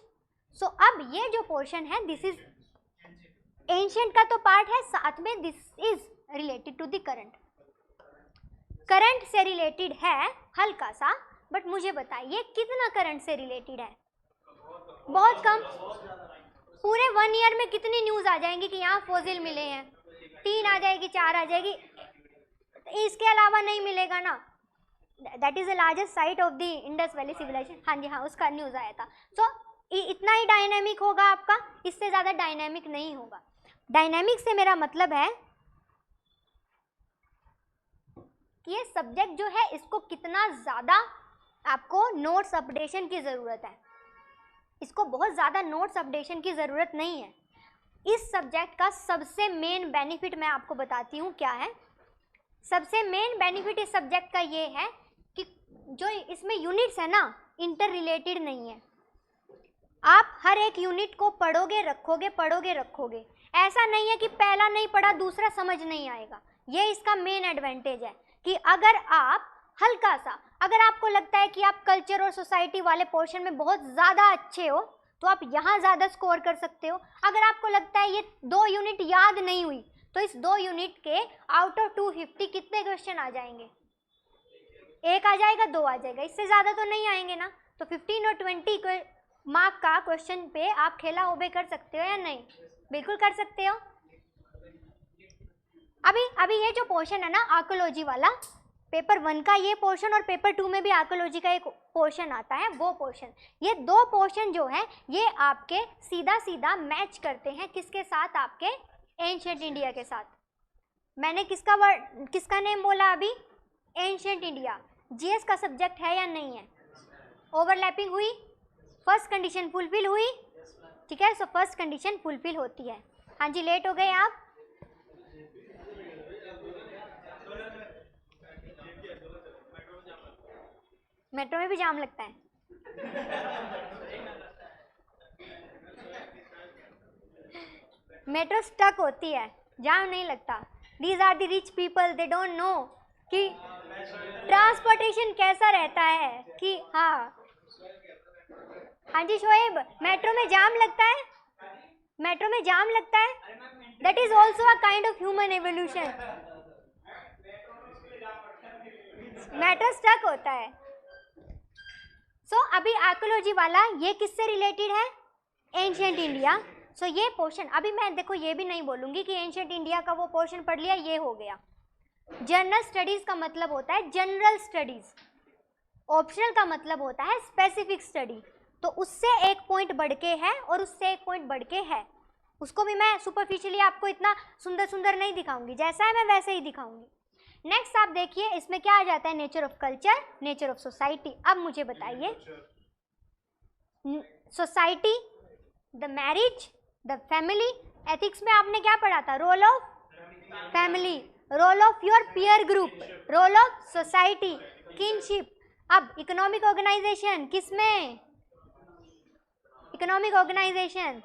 सो अब ये जो पोर्शन है दिस इज एंशिएंट का तो पार्ट है, साथ में this is related to the current से रिलेटेड है हल्का सा। बट मुझे बताइए कितना करंट से रिलेटेड है? बहुत कम। पूरे 1 ईयर में कितनी न्यूज़ आ जाएंगी कि यहाँ फॉसिल मिले हैं? 3 आ जाएगी, 4 आ जाएगी, इसके अलावा नहीं मिलेगा ना। That is the largest site of the Indus valley civilization. हाँ जी हाँ, उसका न्यूज़ आया था। सो इतना ही डायनेमिक होगा आपका, इससे ज़्यादा डायनेमिक नहीं होगा। डायनेमिक से मेरा मतलब है कि ये सब्जेक्ट जो है इसको कितना ज़्यादा आपको नोट्स अपडेशन की ज़रूरत है। इसको बहुत ज़्यादा नोट्स अपडेशन की ज़रूरत नहीं है। इस सब्जेक्ट का सबसे मेन बेनिफिट मैं आपको बताती हूँ क्या है। सबसे मेन बेनिफिट इस सब्जेक्ट का ये है कि जो इसमें यूनिट्स है ना इंटर रिलेटेड नहीं है। आप हर एक यूनिट को पढ़ोगे रखोगे, पढ़ोगे रखोगे। ऐसा नहीं है कि पहला नहीं पढ़ा दूसरा समझ नहीं आएगा। ये इसका मेन एडवांटेज है कि अगर आप हल्का सा, अगर आपको लगता है कि आप कल्चर और सोसाइटी वाले पोर्शन में बहुत ज़्यादा अच्छे हो तो आप यहाँ ज़्यादा स्कोर कर सकते हो। अगर आपको लगता है ये 2 यूनिट याद नहीं हुई तो इस 2 यूनिट के आउट ऑफ 250 कितने क्वेश्चन आ जाएंगे? 1 आ जाएगा, 2 आ जाएगा, इससे ज़्यादा तो नहीं आएंगे ना। तो 15 और 20 मार्क का क्वेश्चन पे आप खेला ओबे कर सकते हो या नहीं? बिल्कुल कर सकते हो। अभी ये जो पोर्शन है ना आर्कोलॉजी वाला, पेपर 1 का ये पोर्शन और पेपर 2 में भी आर्कोलॉजी का एक पोर्शन आता है, वो पोर्शन, ये 2 पोर्शन जो है ये आपके सीधा सीधा मैच करते हैं किसके साथ? आपके एंशिएंट इंडिया के साथ। मैंने किसका नेम बोला अभी? Ancient India. जीएस का सब्जेक्ट है या नहीं है? ओवरलैपिंग हुई, फर्स्ट कंडीशन फुलफिल हुई, ठीक है। सो फर्स्ट कंडीशन फुलफिल होती है। हाँ जी, लेट हो गए आप। मेट्रो में भी जाम लगता है। मेट्रो स्टक होती है, जाम नहीं लगता। These are the rich people, they don't know कि ट्रांसपोर्टेशन कैसा रहता है। कि हाँ जी शोएब, मेट्रो में जाम लगता है, मेट्रो में जाम लगता है। That is also a kind of human evolution. Metro stuck होता है। सो अभी आर्कोलॉजी वाला ये किससे रिलेटेड है? Ancient India. सो ये पोर्शन अभी मैं देखो ये भी नहीं बोलूँगी कि एंशिएंट इंडिया का वो पोर्शन पढ़ लिया ये हो गया। जनरल स्टडीज़ का मतलब होता है जनरल स्टडीज़, ऑप्शनल का मतलब होता है स्पेसिफिक स्टडी। तो उससे एक पॉइंट बढ़ के है और उससे एक पॉइंट बढ़ के है। उसको भी मैं सुपरफिशियली आपको इतना सुंदर सुंदर नहीं दिखाऊंगी, जैसा है मैं वैसे ही दिखाऊंगी। नेक्स्ट आप देखिए इसमें क्या आ जाता है? Nature of culture, nature of society. अब मुझे बताइए society, the marriage, the family, ethics में आपने क्या पढ़ा था? Role of family, role of your peer group, role of society, kinship. अब इकोनॉमिक ऑर्गेनाइजेशन किसमें? इकोनॉमिक ऑर्गेनाइजेशन,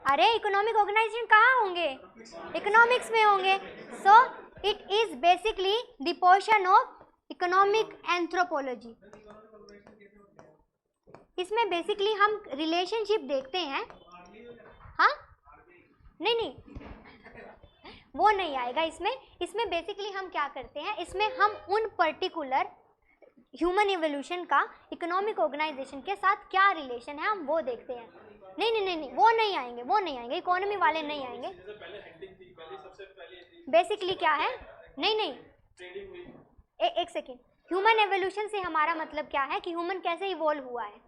अरे इकोनॉमिक ऑर्गेनाइजेशन कहाँ होंगे? इकोनॉमिक्स में होंगे। So it is basically the portion of economic anthropology. इसमें बेसिकली हम रिलेशनशिप देखते हैं नहीं नहीं वो नहीं आएगा इसमें। इसमें बेसिकली हम क्या करते हैं, इसमें हम उन पर्टिकुलर ह्यूमन इवोल्यूशन का इकोनॉमिक ऑर्गेनाइजेशन के साथ क्या रिलेशन है हम वो देखते हैं। नहीं नहीं नहीं नहीं वो नहीं आएंगे, वो नहीं आएंगे, इकोनॉमी वाले नहीं आएंगे। बेसिकली क्या है, नहीं नहीं एक सेकेंड, ह्यूमन एवोल्यूशन से हमारा मतलब क्या है कि ह्यूमन कैसे इवॉल्व हुआ है,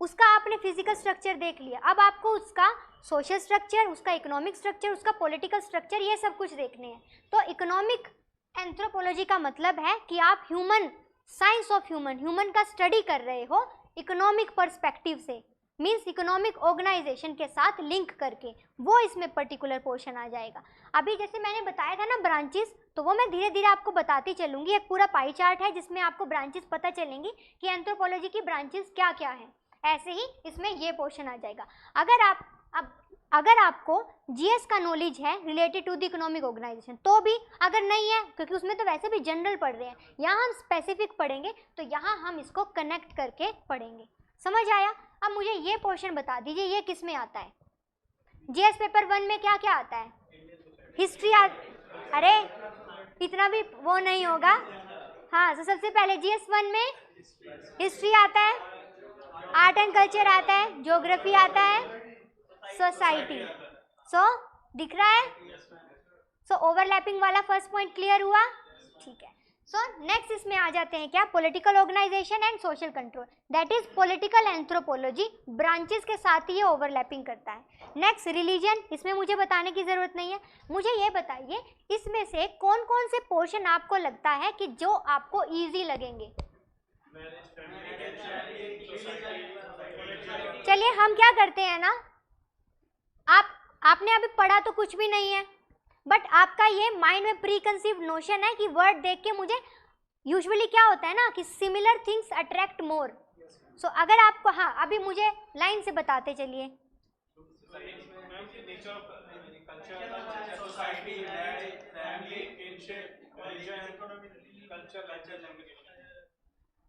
उसका आपने फिजिकल स्ट्रक्चर देख लिया, अब आपको उसका सोशल स्ट्रक्चर, उसका इकोनॉमिक स्ट्रक्चर, उसका पॉलिटिकल स्ट्रक्चर, ये सब कुछ देखने हैं। तो इकोनॉमिक एंथ्रोपोलॉजी का मतलब है कि आप ह्यूमन, साइंस ऑफ ह्यूमन का स्टडी कर रहे हो इकोनॉमिक पर्सपेक्टिव से, मीन्स इकोनॉमिक ऑर्गेनाइजेशन के साथ लिंक करके, वो इसमें पर्टिकुलर पोर्शन आ जाएगा। अभी जैसे मैंने बताया था ना ब्रांचेस, तो वो मैं धीरे धीरे आपको बताती चलूँगी। एक पूरा पाई चार्ट है जिसमें आपको ब्रांचेस पता चलेंगी कि एंथ्रोपोलॉजी की ब्रांचेस क्या क्या हैं। ऐसे ही इसमें ये पोर्शन आ जाएगा। अगर आपको जीएस का नॉलेज है related to the economic organization तो भी, अगर नहीं है क्योंकि उसमें तो वैसे भी जनरल पढ़ रहे हैं, यहाँ हम स्पेसिफिक पढ़ेंगे तो यहाँ हम इसको कनेक्ट करके पढ़ेंगे। समझ आया? अब मुझे ये पोर्शन बता दीजिए ये किस में आता है। जीएस पेपर 1 में क्या क्या आता है? हिस्ट्री अरे इतना भी वो नहीं होगा। हाँ, तो सबसे पहले जीएस 1 में हिस्ट्री आता है, आर्ट एंड कल्चर आता है, ज्योग्राफी आता है, सोसाइटी। सो दिख रहा है? सो ओवरलैपिंग वाला फर्स्ट पॉइंट क्लियर हुआ? ठीक है। सो नेक्स्ट इसमें आ जाते हैं क्या, political organization and social control, that is political anthropology. Branches के साथ ही ये ओवरलैपिंग करता है। नेक्स्ट रिलीजन, इसमें मुझे बताने की जरूरत नहीं है। मुझे ये बताइए इसमें से कौन कौन से पोर्शन आपको लगता है कि जो आपको ईजी लगेंगे। चलिए हम क्या करते हैं ना, आपने अभी पढ़ा तो कुछ भी नहीं है, बट आपका ये माइंड में प्री कंसीव नोशन है कि वर्ड देख के मुझे यूजुअली क्या होता है ना कि सिमिलर थिंग्स अट्रैक्ट मोर। सो अगर आपको, हाँ अभी मुझे लाइन से बताते चलिए।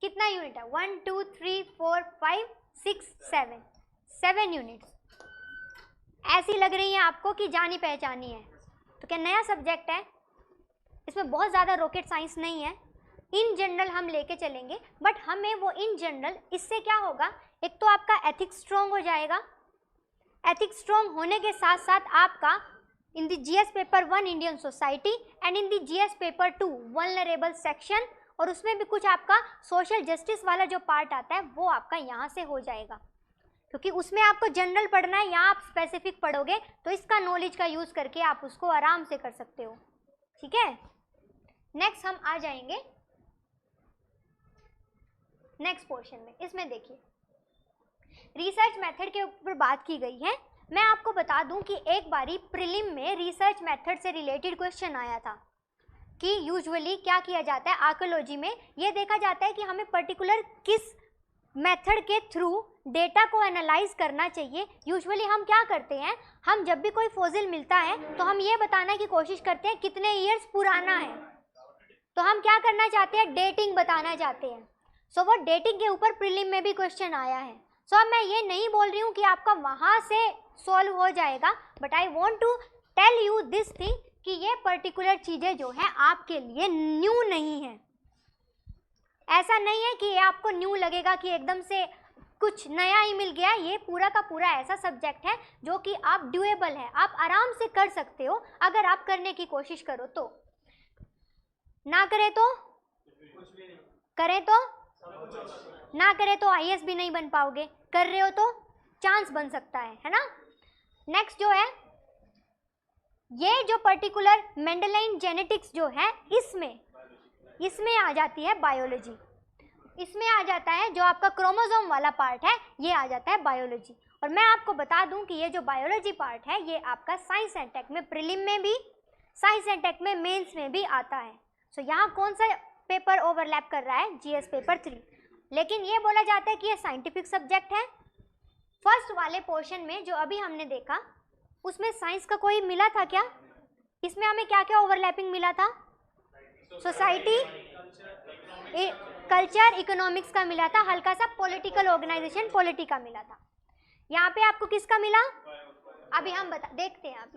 कितना यूनिट है? 1 2 3 4 5 6 7 7 यूनिट्स ऐसी लग रही हैं आपको कि जानी पहचानी है। तो क्या नया सब्जेक्ट है, इसमें बहुत ज़्यादा रॉकेट साइंस नहीं है, इन जनरल हम लेके चलेंगे। बट हमें वो इन जनरल, इससे क्या होगा, एक तो आपका एथिक्स स्ट्रॉन्ग हो जाएगा। एथिक्स स्ट्रॉन्ग होने के साथ साथ आपका in the GS paper 1 Indian society and in the GS paper 2 vulnerable section, और उसमें भी कुछ आपका सोशल जस्टिस वाला जो पार्ट आता है वो आपका यहाँ से हो जाएगा, क्योंकि उसमें आपको जनरल पढ़ना है, यहाँ आप स्पेसिफिक पढ़ोगे तो इसका नॉलेज का यूज़ करके आप उसको आराम से कर सकते हो। ठीक है, नेक्स्ट हम आ जाएंगे नेक्स्ट पोर्शन में। इसमें देखिए रिसर्च मेथड के ऊपर बात की गई है। मैं आपको बता दूं कि एक बारी प्रीलिम में रिसर्च मेथड से रिलेटेड क्वेश्चन आया था कि यूजुअली क्या किया जाता है आर्कियोलॉजी में, ये देखा जाता है कि हमें पर्टिकुलर किस मेथड के थ्रू डेटा को एनालाइज करना चाहिए। यूजुअली हम क्या करते हैं, हम जब भी कोई फॉसिल मिलता है तो हम ये बताने की कोशिश करते हैं कितने ईयर्स पुराना है, तो हम क्या करना चाहते हैं, डेटिंग बताना चाहते हैं। सो वो डेटिंग के ऊपर प्रीलिम में भी क्वेश्चन आया है। सो अब मैं ये नहीं बोल रही हूँ कि आपका वहाँ से सॉल्व हो जाएगा, but I want to tell you this thing कि ये पर्टिकुलर चीज़ें जो है आपके लिए न्यू नहीं है। ऐसा नहीं है कि ये आपको न्यू लगेगा कि एकदम से कुछ नया ही मिल गया। ये पूरा का पूरा ऐसा सब्जेक्ट है जो कि आप ड्यूएबल है, आप आराम से कर सकते हो अगर आप करने की कोशिश करो तो। ना करें तो, करें तो, ना करें तो आईएएस भी नहीं बन पाओगे, कर रहे हो तो चांस बन सकता है ना। नेक्स्ट जो है ये जो पर्टिकुलर मेंडेलाइन जेनेटिक्स जो है इसमें आ जाती है बायोलॉजी, इसमें आ जाता है जो आपका क्रोमोसोम वाला पार्ट है, ये आ जाता है बायोलॉजी। और मैं आपको बता दूं कि ये जो बायोलॉजी पार्ट है ये आपका साइंस एंड टेक में प्रीलिम में भी, साइंस एंड टेक में मेंस में भी आता है। सो यहाँ कौन सा पेपर ओवरलैप कर रहा है, जीएस पेपर 3। लेकिन ये बोला जाता है कि ये साइंटिफिक सब्जेक्ट है। फर्स्ट वाले पोर्शन में जो अभी हमने देखा उसमें साइंस का कोई मिला था क्या, इसमें हमें क्या क्या ओवरलैपिंग मिला था, सोसाइटी, कल्चर, इकोनॉमिक्स का मिला था, हल्का सा पॉलिटिकल ऑर्गेनाइजेशन, पॉलिटी का मिला था। यहाँ पे आपको किसका मिला, अभी हम देखते हैं आप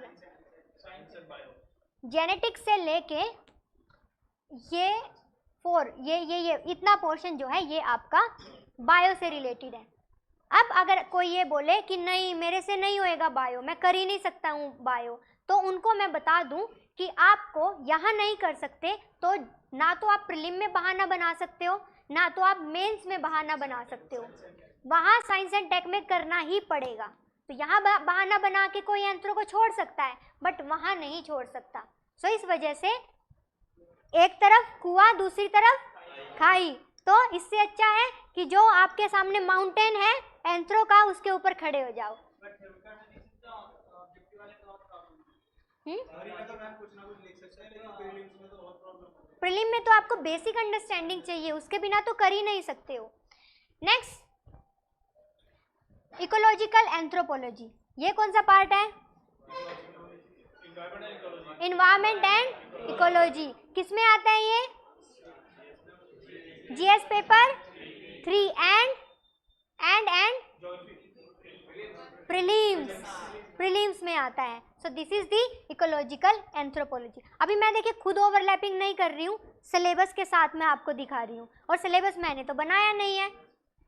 साइंस एंड बायो। जेनेटिक्स से लेके ये ये इतना पोर्शन जो है ये आपका बायो से रिलेटेड है। अब अगर कोई ये बोले कि नहीं मेरे से नहीं होएगा बायो, मैं कर ही नहीं सकता हूँ बायो, तो उनको मैं बता दूं कि आपको यहाँ नहीं कर सकते तो ना तो आप प्रीलिम में बहाना बना सकते हो, ना तो आप मेंस में बहाना बना सकते हो, वहाँ साइंस एंड टेक में करना ही पड़ेगा। तो यहाँ बहाना बना के कोई एंथ्रो को छोड़ सकता है बट वहाँ नहीं छोड़ सकता। सो इस वजह से एक तरफ कुआं दूसरी तरफ खाई, तो इससे अच्छा है कि जो आपके सामने माउंटेन है एंथ्रो का उसके ऊपर खड़े हो जाओ। प्रीलिम में तो आपको बेसिक अंडरस्टैंडिंग चाहिए, उसके बिना तो कर ही नहीं सकते हो। नेक्स्ट इकोलॉजिकल एंथ्रोपोलॉजी, ये कौन सा पार्ट है? Environment and ecology. किसमें आता है ये? जीएस पेपर 3 एंड प्रीलिम्स में आता है। So this is the ecological anthropology. अभी मैं देखिए खुद ओवरलैपिंग नहीं कर रही हूँ, सिलेबस के साथ मैं आपको दिखा रही हूँ, और सिलेबस मैंने तो बनाया नहीं है,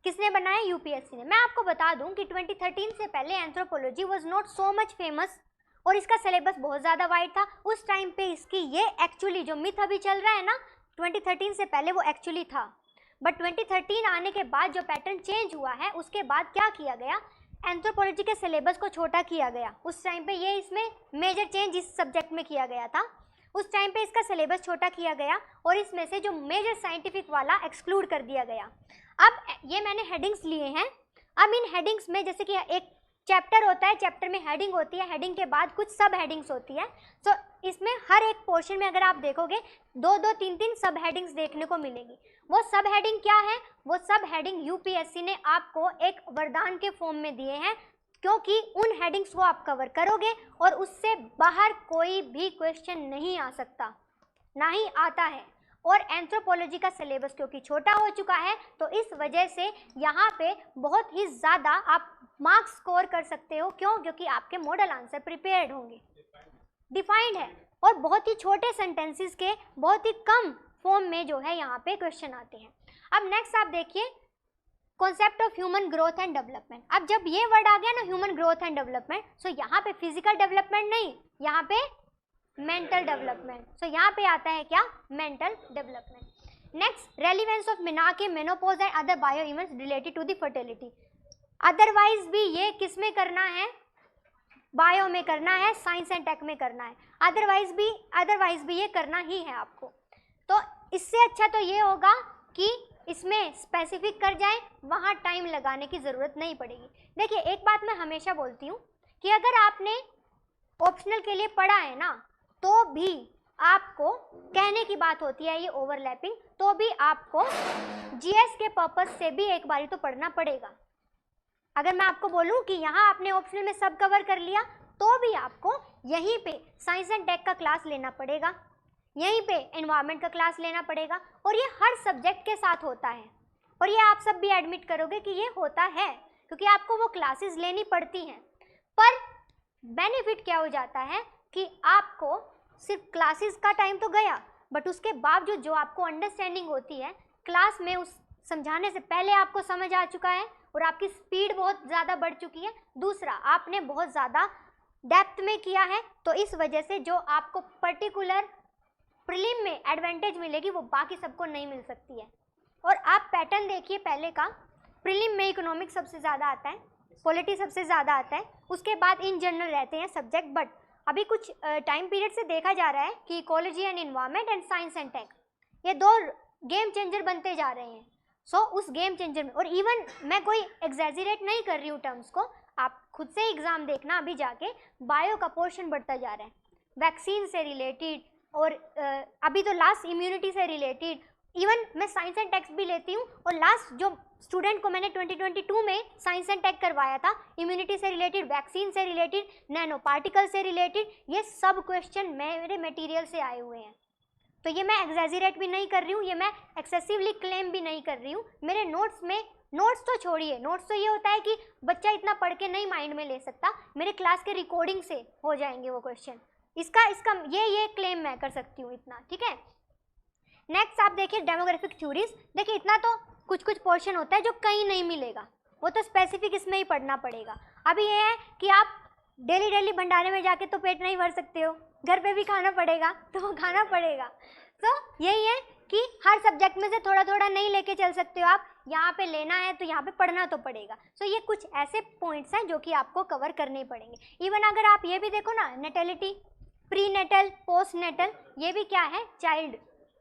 किसने बनाया? यूपीएससी ने। मैं आपको बता दूं कि 2013 से पहले anthropology was not so much famous और इसका सिलेबस बहुत ज़्यादा वाइड था। उस टाइम पे इसकी ये एक्चुअली जो मिथ अभी चल रहा है ना 2013 से पहले वो एक्चुअली था, बट 2013 आने के बाद जो पैटर्न चेंज हुआ है उसके बाद क्या किया गया, एंथ्रोपोलॉजी के सिलेबस को छोटा किया गया। उस टाइम पे ये इसमें मेजर चेंज इस सब्जेक्ट में किया गया था। उस टाइम पे इसका सिलेबस छोटा किया गया और इसमें से जो मेजर साइंटिफिक वाला एक्सक्लूड कर दिया गया। अब ये मैंने हेडिंग्स लिए हैं। अब इन हेडिंग्स में जैसे कि एक चैप्टर होता है, चैप्टर में हेडिंग होती है, हेडिंग के बाद कुछ सब हेडिंग्स होती है। सो इसमें हर एक पोर्शन में अगर आप देखोगे 2-2, 3-3 सब हेडिंग्स देखने को मिलेगी। वो सब हेडिंग क्या है? वो सब हेडिंग यूपीएससी ने आपको एक वरदान के फॉर्म में दिए हैं, क्योंकि उन हेडिंग्स को आप कवर करोगे और उससे बाहर कोई भी क्वेश्चन नहीं आ सकता, ना ही आता है। और एंथ्रोपोलॉजी का सिलेबस क्योंकि छोटा हो चुका है तो इस वजह से यहाँ पे बहुत ही ज़्यादा आप मार्क्स स्कोर कर सकते हो। क्यों? क्योंकि आपके मॉडल आंसर प्रिपेयर्ड होंगे, डिफाइंड है, और बहुत ही छोटे सेंटेंसेस के बहुत ही कम फॉर्म में जो है यहाँ पे क्वेश्चन आते हैं। अब नेक्स्ट आप देखिए concept of human growth and development. अब जब ये वर्ड आ गया ना ह्यूमन ग्रोथ एंड डेवलपमेंट, सो यहाँ पे फिजिकल डेवलपमेंट नहीं, यहाँ पे मेंटल डेवलपमेंट। सो यहाँ पे आता है क्या? Mental development. Next relevance of menarche, menopause and other bio events related to the fertility. Otherwise भी ये किस में करना है? बायो में करना है, साइंस एंड टेक में करना है। अदरवाइज भी ये करना ही है आपको। तो इससे अच्छा तो ये होगा कि इसमें स्पेसिफिक कर जाए, वहाँ टाइम लगाने की ज़रूरत नहीं पड़ेगी। देखिए एक बात मैं हमेशा बोलती हूँ कि अगर आपने ऑप्शनल के लिए पढ़ा है ना, तो भी आपको कहने की बात होती है ये ओवरलैपिंग, तो भी आपको जीएस के पर्पस से भी एक बारी तो पढ़ना पड़ेगा। अगर मैं आपको बोलूं कि यहाँ आपने ऑप्शनल में सब कवर कर लिया, तो भी आपको यहीं पे साइंस एंड टेक का क्लास लेना पड़ेगा, यहीं पे एनवायरनमेंट का क्लास लेना पड़ेगा, और ये हर सब्जेक्ट के साथ होता है। और ये आप सब भी एडमिट करोगे कि ये होता है, क्योंकि आपको वो क्लासेस लेनी पड़ती हैं। पर बेनिफिट क्या हो जाता है कि आपको सिर्फ क्लासेस का टाइम तो गया, बट उसके बावजूद जो आपको अंडरस्टैंडिंग होती है क्लास में, उस समझाने से पहले आपको समझ आ चुका है और आपकी स्पीड बहुत ज़्यादा बढ़ चुकी है। दूसरा, आपने बहुत ज़्यादा डेप्थ में किया है, तो इस वजह से जो आपको पर्टिकुलर प्रीलिम में एडवांटेज मिलेगी वो बाकी सबको नहीं मिल सकती है। और आप पैटर्न देखिए पहले का, प्रीलिम में इकोनॉमिक्स सबसे ज़्यादा आता है, पॉलिटी सबसे ज़्यादा आता है, उसके बाद इन जनरल रहते हैं सब्जेक्ट। बट अभी कुछ टाइम पीरियड से देखा जा रहा है कि ecology and environment and science and tech, ये दो गेम चेंजर बनते जा रहे हैं। सो उस गेम चेंजर में, और इवन मैं कोई एग्जैजरेट नहीं कर रही हूँ टर्म्स को, आप खुद से एग्ज़ाम देखना, अभी जाके बायो का पोर्शन बढ़ता जा रहा है, वैक्सीन से रिलेटेड, और अभी तो लास्ट इम्यूनिटी से रिलेटेड। इवन मैं साइंस एंड टेक्स भी लेती हूँ, और लास्ट जो स्टूडेंट को मैंने 2022 में साइंस एंड टेक करवाया था, इम्यूनिटी से रिलेटेड, वैक्सीन से रिलेटेड, नैनो पार्टिकल से रिलेटेड, ये सब क्वेश्चन मेरे मटेरियल से आए हुए हैं। तो ये मैं एग्जैजरेट भी नहीं कर रही हूँ, ये मैं एक्सेसिवली क्लेम भी नहीं कर रही हूँ। मेरे नोट्स में नोट्स तो छोड़िए, नोट्स तो ये होता है कि बच्चा इतना पढ़ के नहीं माइंड में ले सकता, मेरे क्लास के रिकॉर्डिंग से हो जाएंगे वो क्वेश्चन, इसका ये क्लेम मैं कर सकती हूँ इतना, ठीक है। नेक्स्ट आप देखिए डेमोग्राफिक थ्योरीज, देखिए इतना तो कुछ कुछ पोर्शन होता है जो कहीं नहीं मिलेगा, वो तो स्पेसिफिक इसमें ही पढ़ना पड़ेगा। अभी ये है कि आप डेली भंडारे में जाके तो पेट नहीं भर सकते हो, घर पे भी खाना पड़ेगा, तो वो खाना पड़ेगा। तो यही है कि हर सब्जेक्ट में से थोड़ा थोड़ा नहीं लेके चल सकते हो आप, यहाँ पे लेना है तो यहाँ पे पढ़ना तो पड़ेगा। सो ये कुछ ऐसे पॉइंट्स हैं जो कि आपको कवर करने पड़ेंगे। इवन अगर आप ये भी देखो ना, natality, pre natal, post natal, ये भी क्या है,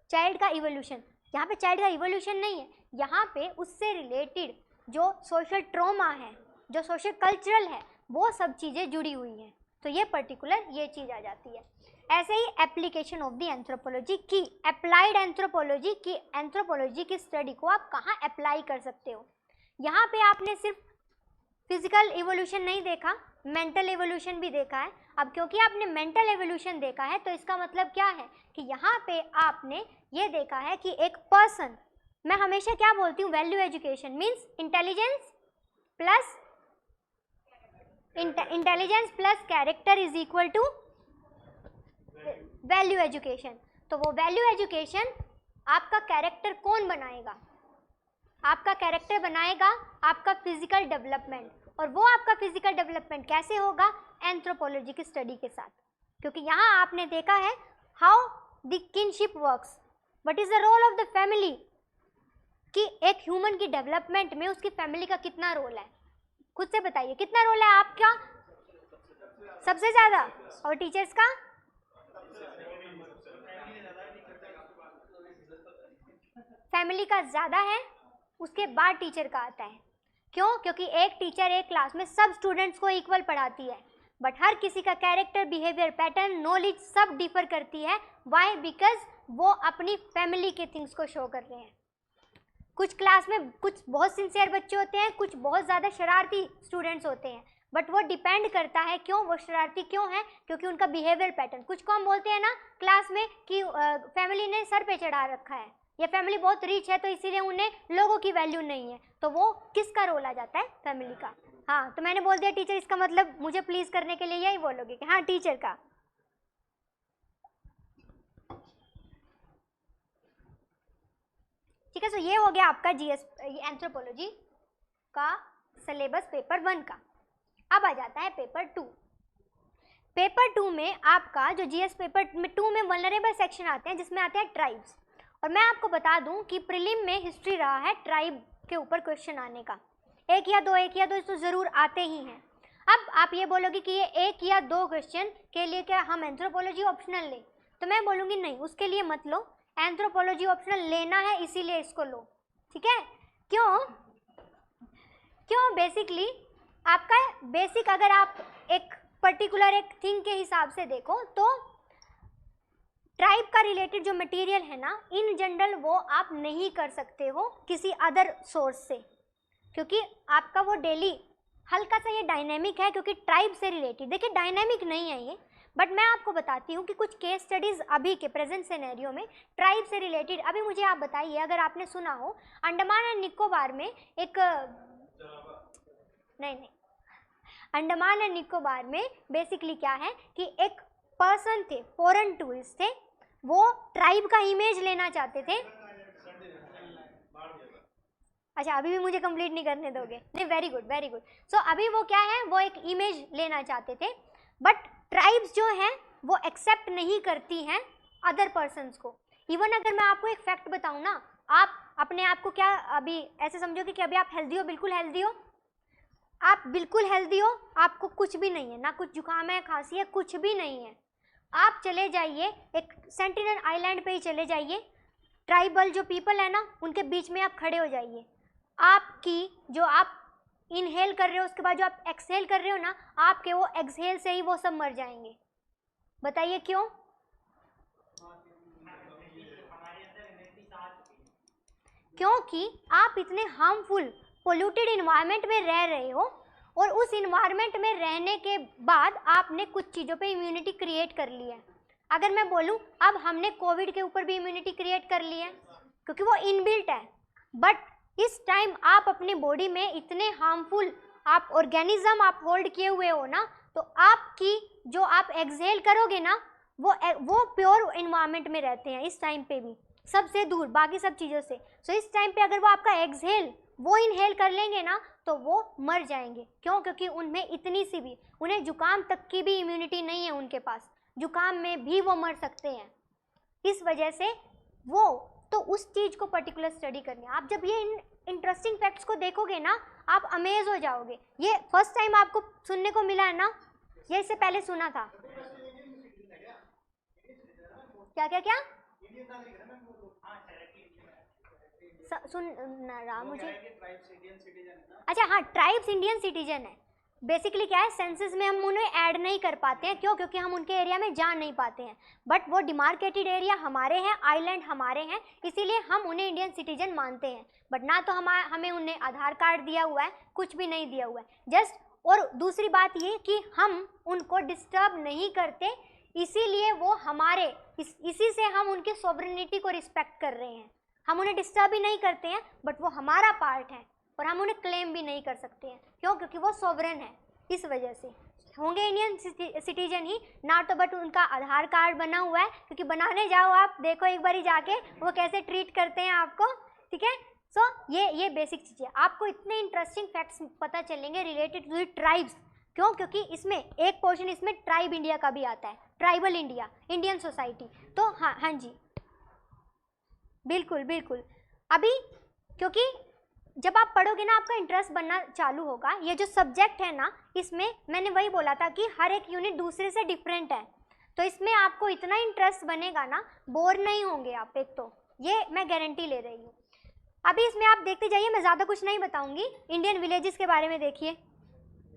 चाइल्ड का इवोल्यूशन। यहाँ पे चाइल्ड का इवोल्यूशन नहीं है, यहाँ पे उससे रिलेटेड जो सोशल ट्रॉमा है, जो सोशल कल्चरल है, वो सब चीज़ें जुड़ी हुई हैं। तो ये पर्टिकुलर ये चीज़ आ जाती है। ऐसे ही एप्लीकेशन ऑफ द एंथ्रोपोलॉजी की, अप्लाइड एंथ्रोपोलॉजी की, एंथ्रोपोलॉजी की स्टडी को आप कहाँ अप्लाई कर सकते हो। यहाँ पे आपने सिर्फ फिजिकल इवोल्यूशन नहीं देखा, मेंटल इवोल्यूशन भी देखा है। अब क्योंकि आपने मेंटल इवोल्यूशन देखा है तो इसका मतलब क्या है कि यहाँ पे आपने ये देखा है कि एक पर्सन, मैं हमेशा क्या बोलती हूँ, value education means intelligence plus character is equal to value education. तो वो वैल्यू एजुकेशन आपका कैरेक्टर कौन बनाएगा, आपका कैरेक्टर बनाएगा आपका फिजिकल डेवलपमेंट। और वो आपका फिजिकल डेवलपमेंट कैसे होगा, एंथ्रोपोलॉजी की स्टडी के साथ। क्योंकि यहाँ आपने देखा है how the kinship works, what is the role of the family, कि एक ह्यूमन की डेवलपमेंट में उसकी फैमिली का कितना रोल है, खुद से बताइए कितना रोल है आपका, सबसे ज़्यादा, और टीचर्स का, फैमिली का ज़्यादा है, उसके बाद टीचर का आता है। क्यों? क्योंकि एक टीचर एक क्लास में सब स्टूडेंट्स को इक्वल पढ़ाती है, बट हर किसी का कैरेक्टर, बिहेवियर पैटर्न, नॉलेज सब डिफर करती है। वाई? बिकॉज वो अपनी फैमिली के थिंग्स को शो कर रहे हैं। कुछ क्लास में कुछ बहुत सिंसियर बच्चे होते हैं, कुछ बहुत ज़्यादा शरारती स्टूडेंट्स होते हैं, बट वो डिपेंड करता है क्यों वो शरारती क्यों है, क्योंकि उनका बिहेवियर पैटर्न। कुछ को हम बोलते हैं ना क्लास में कि फैमिली ने सर पे चढ़ा रखा है, या फैमिली बहुत रिच है तो इसीलिए उन्हें लोगों की वैल्यू नहीं है, तो वो किसका रोल आ जाता है, फैमिली का। हाँ, तो मैंने बोल दिया टीचर, इसका मतलब मुझे प्लीज़ करने के लिए यही बोलोगे कि हाँ टीचर का। ठीक है, सो ये हो गया आपका जीएस एंथ्रोपोलॉजी का सिलेबस पेपर 1 का। अब आ जाता है पेपर 2। पेपर 2 में आपका जो जीएस पेपर 2 में वल्नरेबल सेक्शन आते हैं, जिसमें आते हैं ट्राइब्स। और मैं आपको बता दूं कि प्रीलिम में हिस्ट्री रहा है ट्राइब के ऊपर क्वेश्चन आने का, एक या दो तो ज़रूर आते ही हैं। अब आप ये बोलोगे कि ये 1 या 2 क्वेश्चन के लिए क्या हम एंथ्रोपोलॉजी ऑप्शनल लें, तो मैं बोलूँगी नहीं, उसके लिए मत लो, एंथ्रोपोलॉजी ऑप्शनल लेना है इसीलिए इसको लो। ठीक है, क्यों बेसिकली आपका बेसिक, अगर आप एक पर्टिकुलर एक थिंग के हिसाब से देखो तो ट्राइब का रिलेटेड जो मटेरियल है ना, इन जनरल वो आप नहीं कर सकते हो किसी अदर सोर्स से, क्योंकि आपका वो डेली हल्का सा ये डायनेमिक है, क्योंकि ट्राइब से रिलेटेड, देखिए डायनेमिक नहीं है ये, बट मैं आपको बताती हूँ कि कुछ केस स्टडीज़ अभी के प्रेजेंट सिनेरियो में ट्राइब से रिलेटेड। अभी मुझे आप बताइए, अगर आपने सुना हो अंडमान एंड निकोबार में एक नहीं, अंडमान एंड निकोबार में बेसिकली क्या है कि एक पर्सन थे, फॉरेन टूरिस्ट थे, वो ट्राइब का इमेज लेना चाहते थे। अच्छा, अभी भी मुझे कंप्लीट नहीं करने दोगे? नहीं, वेरी गुड वेरी गुड। सो अभी वो क्या है, वो एक इमेज लेना चाहते थे, बट ट्राइब्स जो हैं वो एक्सेप्ट नहीं करती हैं अदर पर्सन्स को। इवन अगर मैं आपको एक फैक्ट बताऊं ना, आप अपने आप को क्या अभी ऐसे समझोगे कि अभी आप हेल्दी हो, बिल्कुल हेल्दी हो, आप बिल्कुल हेल्दी हो, आपको कुछ भी नहीं है, ना कुछ जुकाम है, खांसी है, कुछ भी नहीं है। आप चले जाइए एक सेंटिनल आइलैंड पे ही चले जाइए, ट्राइबल जो पीपल है ना उनके बीच में आप खड़े हो जाइए, आपकी जो आप इनहेल कर रहे हो उसके बाद जो आप एक्सहेल कर रहे हो ना, आपके वो एक्सहेल से ही वो सब मर जाएंगे। बताइए क्यों? क्योंकि आप इतने हार्मफुल पोल्यूटेड इन्वायरमेंट में रह रहे हो, और उस इन्वायरमेंट में रहने के बाद आपने कुछ चीज़ों पे इम्यूनिटी क्रिएट कर ली है। अगर मैं बोलूँ अब हमने कोविड के ऊपर भी इम्यूनिटी क्रिएट कर ली है, क्योंकि वो इनबिल्ट है, बट इस टाइम आप अपने बॉडी में इतने हार्मफुल आप ऑर्गेनिज्म आप होल्ड किए हुए हो ना, तो आपकी जो आप एक्सहेल करोगे ना वो प्योर इन्वायरमेंट में रहते हैं इस टाइम पे भी, सबसे दूर बाकी सब चीज़ों से। सो इस टाइम पे अगर वो आपका एक्सहेल वो इनहेल कर लेंगे ना तो वो मर जाएंगे। क्यों? क्योंकि उनमें इतनी सी भी, उन्हें जुकाम तक की भी इम्यूनिटी नहीं है उनके पास, जुकाम में भी वो मर सकते हैं। इस वजह से वो तो उस चीज़ को पर्टिकुलर स्टडी करनी है। आप जब ये इंटरेस्टिंग फैक्ट्स को देखोगे ना आप अमेज हो जाओगे। ये फर्स्ट टाइम आपको सुनने को मिला है ना, ये इससे पहले सुना था? क्या क्या क्या सुन ना रहा मुझे। अच्छा हाँ, ट्राइब्स इंडियन सिटीजन है। बेसिकली क्या है, सेंसस में हम उन्हें ऐड नहीं कर पाते हैं। क्यों? क्योंकि हम उनके एरिया में जा नहीं पाते हैं, बट वो डिमार्केटेड एरिया हमारे हैं, आइलैंड हमारे हैं, इसीलिए हम उन्हें इंडियन सिटीजन मानते हैं। बट ना तो हमें उन्हें आधार कार्ड दिया हुआ है, कुछ भी नहीं दिया हुआ है जस्ट। और दूसरी बात ये कि हम उनको डिस्टर्ब नहीं करते, इसीलिए वो हमारे इसी से हम उनकी सॉवरेनिटी को रिस्पेक्ट कर रहे हैं। हम उन्हें डिस्टर्ब भी नहीं करते हैं, बट वो हमारा पार्ट है और हम उन्हें क्लेम भी नहीं कर सकते हैं। क्यों? क्योंकि वो सॉवरेन है। इस वजह से होंगे इंडियन सिटीजन ही ना, तो बट उनका आधार कार्ड बना हुआ है, क्योंकि बनाने जाओ आप देखो एक बारी जाके वो कैसे ट्रीट करते हैं आपको। ठीक है, सो ये बेसिक चीज़ें आपको इतने इंटरेस्टिंग फैक्ट्स पता चलेंगे रिलेटेड टू ट्राइब्स। क्यों? क्योंकि इसमें एक पोर्शन इसमें ट्राइब इंडिया का भी आता है, ट्राइबल इंडिया, इंडियन सोसाइटी। तो हाँ जी बिल्कुल बिल्कुल। अभी क्योंकि जब आप पढ़ोगे ना आपका इंटरेस्ट बनना चालू होगा। ये जो सब्जेक्ट है ना, इसमें मैंने वही बोला था कि हर एक यूनिट दूसरे से डिफरेंट है, तो इसमें आपको इतना इंटरेस्ट बनेगा ना, बोर नहीं होंगे आप, एक तो ये मैं गारंटी ले रही हूँ। अभी इसमें आप देखते जाइए, मैं ज़्यादा कुछ नहीं बताऊँगी। इंडियन विलेजेस के बारे में देखिए,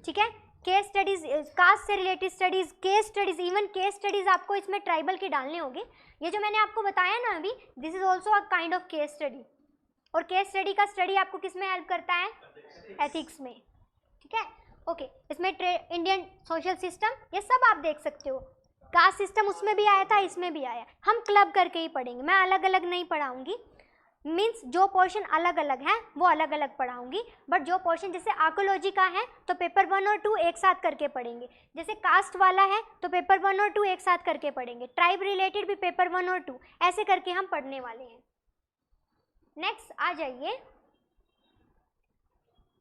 ठीक है, केस स्टडीज़, कास्ट से related studies, case studies, even case studies आपको इसमें ट्राइबल की डालनी होगी। ये जो मैंने आपको बताया ना अभी, this is also a kind of case study. और केस स्टडी का स्टडी आपको किस में हेल्प करता है? एथिक्स में। ठीक है, ओके। इसमें इंडियन सोशल सिस्टम, ये सब आप देख सकते हो। कास्ट सिस्टम उसमें भी आया था, इसमें भी आया। हम क्लब करके ही पढ़ेंगे, मैं अलग अलग नहीं पढ़ाऊँगी। मीन्स जो पोर्शन अलग अलग है वो अलग अलग पढ़ाऊंगी, बट जो पोर्शन जैसे आर्कोलॉजी का है तो पेपर 1 और 2 एक साथ करके पढ़ेंगे। जैसे कास्ट वाला है तो पेपर 1 और 2 एक साथ करके पढ़ेंगे। ट्राइब रिलेटेड भी पेपर 1 और 2 ऐसे करके हम पढ़ने वाले हैं। नेक्स्ट आ जाइए,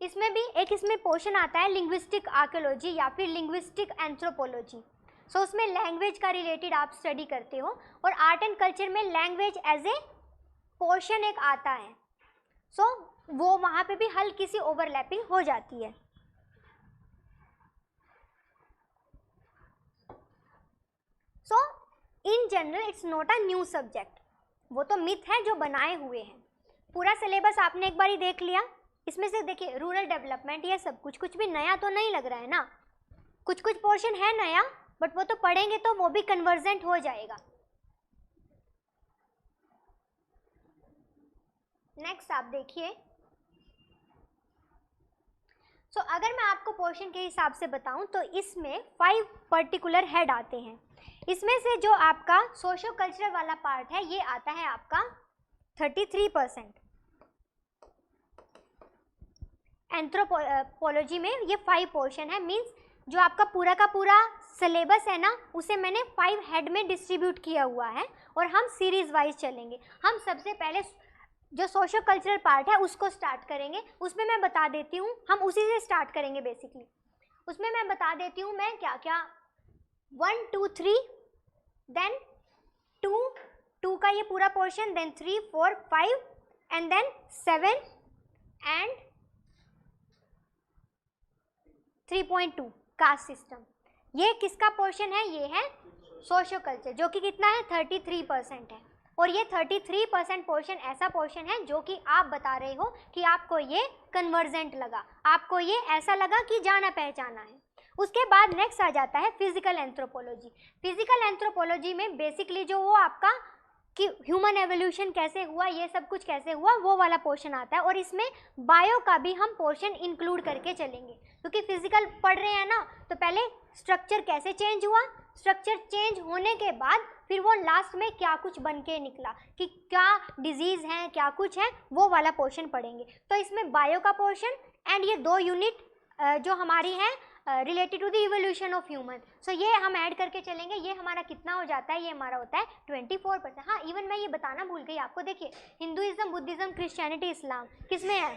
इसमें भी एक इसमें पोर्शन आता है लिंग्विस्टिक आर्कोलॉजी या फिर लिंग्विस्टिक एंथ्रोपोलॉजी। सो उसमें लैंग्वेज का रिलेटेड आप स्टडी करते हो, और आर्ट एंड कल्चर में लैंग्वेज एज ए पोर्शन एक आता है। सो वो वहाँ पे भी हल्की सी ओवरलैपिंग हो जाती है। So in general it's not a new subject, वो तो मिथ है जो बनाए हुए हैं। पूरा सिलेबस आपने एक बार ही देख लिया। इसमें से देखिए रूरल डेवलपमेंट, ये सब कुछ भी नया तो नहीं लग रहा है ना, कुछ पोर्शन है नया, बट वो तो पढ़ेंगे तो वो भी कन्वर्जेंट हो जाएगा। नेक्स्ट आप देखिए, सो अगर मैं आपको पोर्शन के हिसाब से बताऊं तो इसमें 5 पर्टिकुलर हेड आते हैं। इसमें से जो आपका सोशो कल्चरल वाला पार्ट है ये आता है आपका 33%। एंथ्रोपोलॉजी में ये 5 पोर्शन है। मीन्स जो आपका पूरा का पूरा सिलेबस है ना, उसे मैंने 5 हेड में डिस्ट्रीब्यूट किया हुआ है, और हम सीरीज वाइज चलेंगे। हम सबसे पहले जो सोशो कल्चरल पार्ट है उसको स्टार्ट करेंगे। उसमें मैं बता देती हूँ, हम उसी से स्टार्ट करेंगे बेसिकली। उसमें मैं बता देती हूँ मैं क्या क्या 1 2 3, देन 2 का ये पूरा portion, then 3 4 5 and then 7 and 3.2 caste system. ये किसका पोर्शन है? ये है सोशो कल्चर, जो कि कितना है 33% है। और ये 33% पोर्शन ऐसा पोर्शन है जो कि आप बता रहे हो कि आपको ये कन्वर्जेंट लगा, आपको ये ऐसा लगा कि जाना पहचाना है। उसके बाद नेक्स्ट आ जाता है फिजिकल एंथ्रोपोलॉजी। फिजिकल एंथ्रोपोलॉजी में बेसिकली जो वो आपका कि ह्यूमन एवोल्यूशन कैसे हुआ, ये सब कुछ कैसे हुआ, वो वाला पोर्शन आता है। और इसमें बायो का भी हम पोर्शन इंक्लूड करके चलेंगे, क्योंकि फिजिकल पढ़ रहे हैं ना, तो पहले स्ट्रक्चर कैसे चेंज हुआ, स्ट्रक्चर चेंज होने के बाद फिर वो लास्ट में क्या कुछ बन के निकला, कि क्या डिजीज़ हैं, क्या कुछ है, वो वाला पोर्शन पढ़ेंगे। तो इसमें बायो का पोर्शन एंड ये 2 यूनिट जो हमारी हैं related to the evolution of human, so ये हम ऐड करके चलेंगे। ये हमारा कितना हो जाता है, ये हमारा होता है 24%। हाँ, इवन मैं ये बताना भूल गई आपको, देखिए हिंदुइज्म, बुद्धिज्म, क्रिश्चियनिटी, इस्लाम किस में है?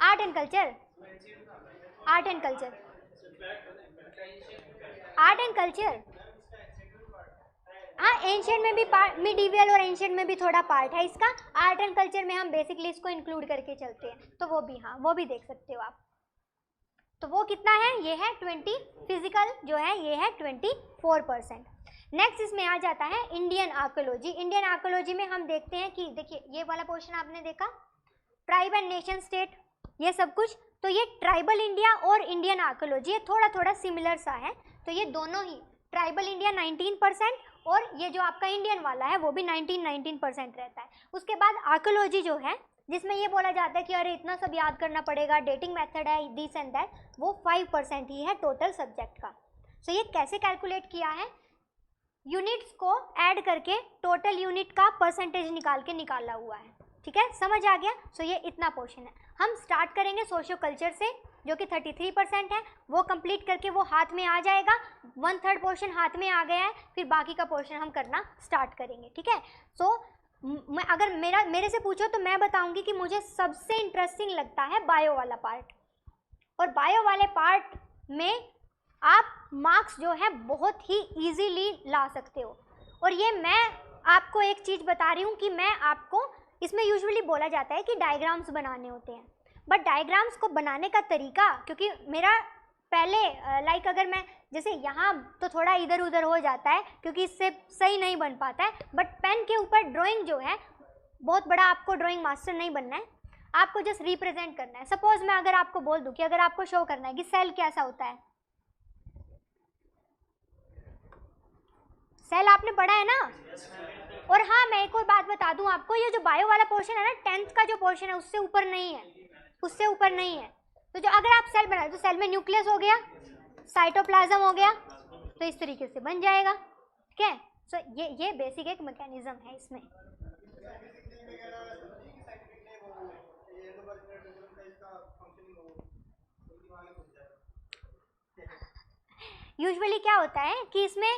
Art and culture, art and culture, art and culture. हाँ, एंशियंट में भी पार्ट, मिडीवियल और एंशियंट में भी थोड़ा पार्ट है इसका। आर्ट एंड कल्चर में हम बेसिकली इसको इंक्लूड करके चलते हैं, तो वो भी, हाँ वो भी देख सकते हो आप। तो वो कितना है, ये है 20, फिजिकल जो है ये है 24%। नेक्स्ट इसमें आ जाता है इंडियन आर्कोलॉजी। इंडियन आर्कोलॉजी में हम देखते हैं कि देखिए ये वाला पोर्शन आपने देखा, ट्राइब एंड नेशन स्टेट, ये सब कुछ। तो ये ट्राइबल इंडिया और इंडियन आर्कोलॉजी ये थोड़ा थोड़ा सिमिलर सा है। तो ये दोनों ही, ट्राइबल इंडिया 19% और ये जो आपका इंडियन वाला है वो भी 19% रहता है। उसके बाद आर्कोलॉजी जो है, जिसमें ये बोला जाता है कि अरे इतना सब याद करना पड़ेगा, डेटिंग मेथड है, दिस एंड दैट, वो 5% ही है टोटल सब्जेक्ट का। सो ये कैसे कैलकुलेट किया है, यूनिट्स को ऐड करके टोटल यूनिट का परसेंटेज निकाल के निकाला हुआ है। ठीक है, समझ आ गया। सो ये इतना पोर्शन है। हम स्टार्ट करेंगे सोशियो कल्चर से, जो कि 33% है, वो कंप्लीट करके वो हाथ में आ जाएगा। 1/3 पोर्शन हाथ में आ गया है, फिर बाकी का पोर्शन हम करना स्टार्ट करेंगे। ठीक है, सो मैं अगर मेरे से पूछो तो मैं बताऊंगी कि मुझे सबसे इंटरेस्टिंग लगता है बायो वाला पार्ट। और बायो वाले पार्ट में आप मार्क्स जो है बहुत ही इजीली ला सकते हो। और ये मैं आपको एक चीज़ बता रही हूँ कि मैं आपको, इसमें यूजुअली बोला जाता है कि डायग्राम्स बनाने होते हैं, बट डायग्राम्स को बनाने का तरीका, क्योंकि मेरा पहले लाइक अगर मैं जैसे यहाँ तो थोड़ा इधर उधर हो जाता है क्योंकि इससे सही नहीं बन पाता है, बट पेन के ऊपर ड्राइंग जो है, बहुत बड़ा आपको ड्राइंग मास्टर नहीं बनना है, आपको जस्ट रिप्रेजेंट करना है। सपोज मैं अगर आपको बोल दूँ कि अगर आपको शो करना है कि सेल कैसा होता है, सेल आपने पढ़ा है ना। और हाँ, मैं एक और बात बता दूं आपको, ये जो बायो वाला पोर्शन है ना, 10th का जो पोर्शन है उससे ऊपर नहीं है, उससे ऊपर नहीं है। तो जो अगर आप सेल बनाए तो सेल में न्यूक्लियस हो गया, साइटोप्लाज्म हो गया, तो इस तरीके से बन जाएगा। ठीक है, सो ये बेसिक एक मैकेनिज्म है इसमें। यूजुअली क्या होता है कि इसमें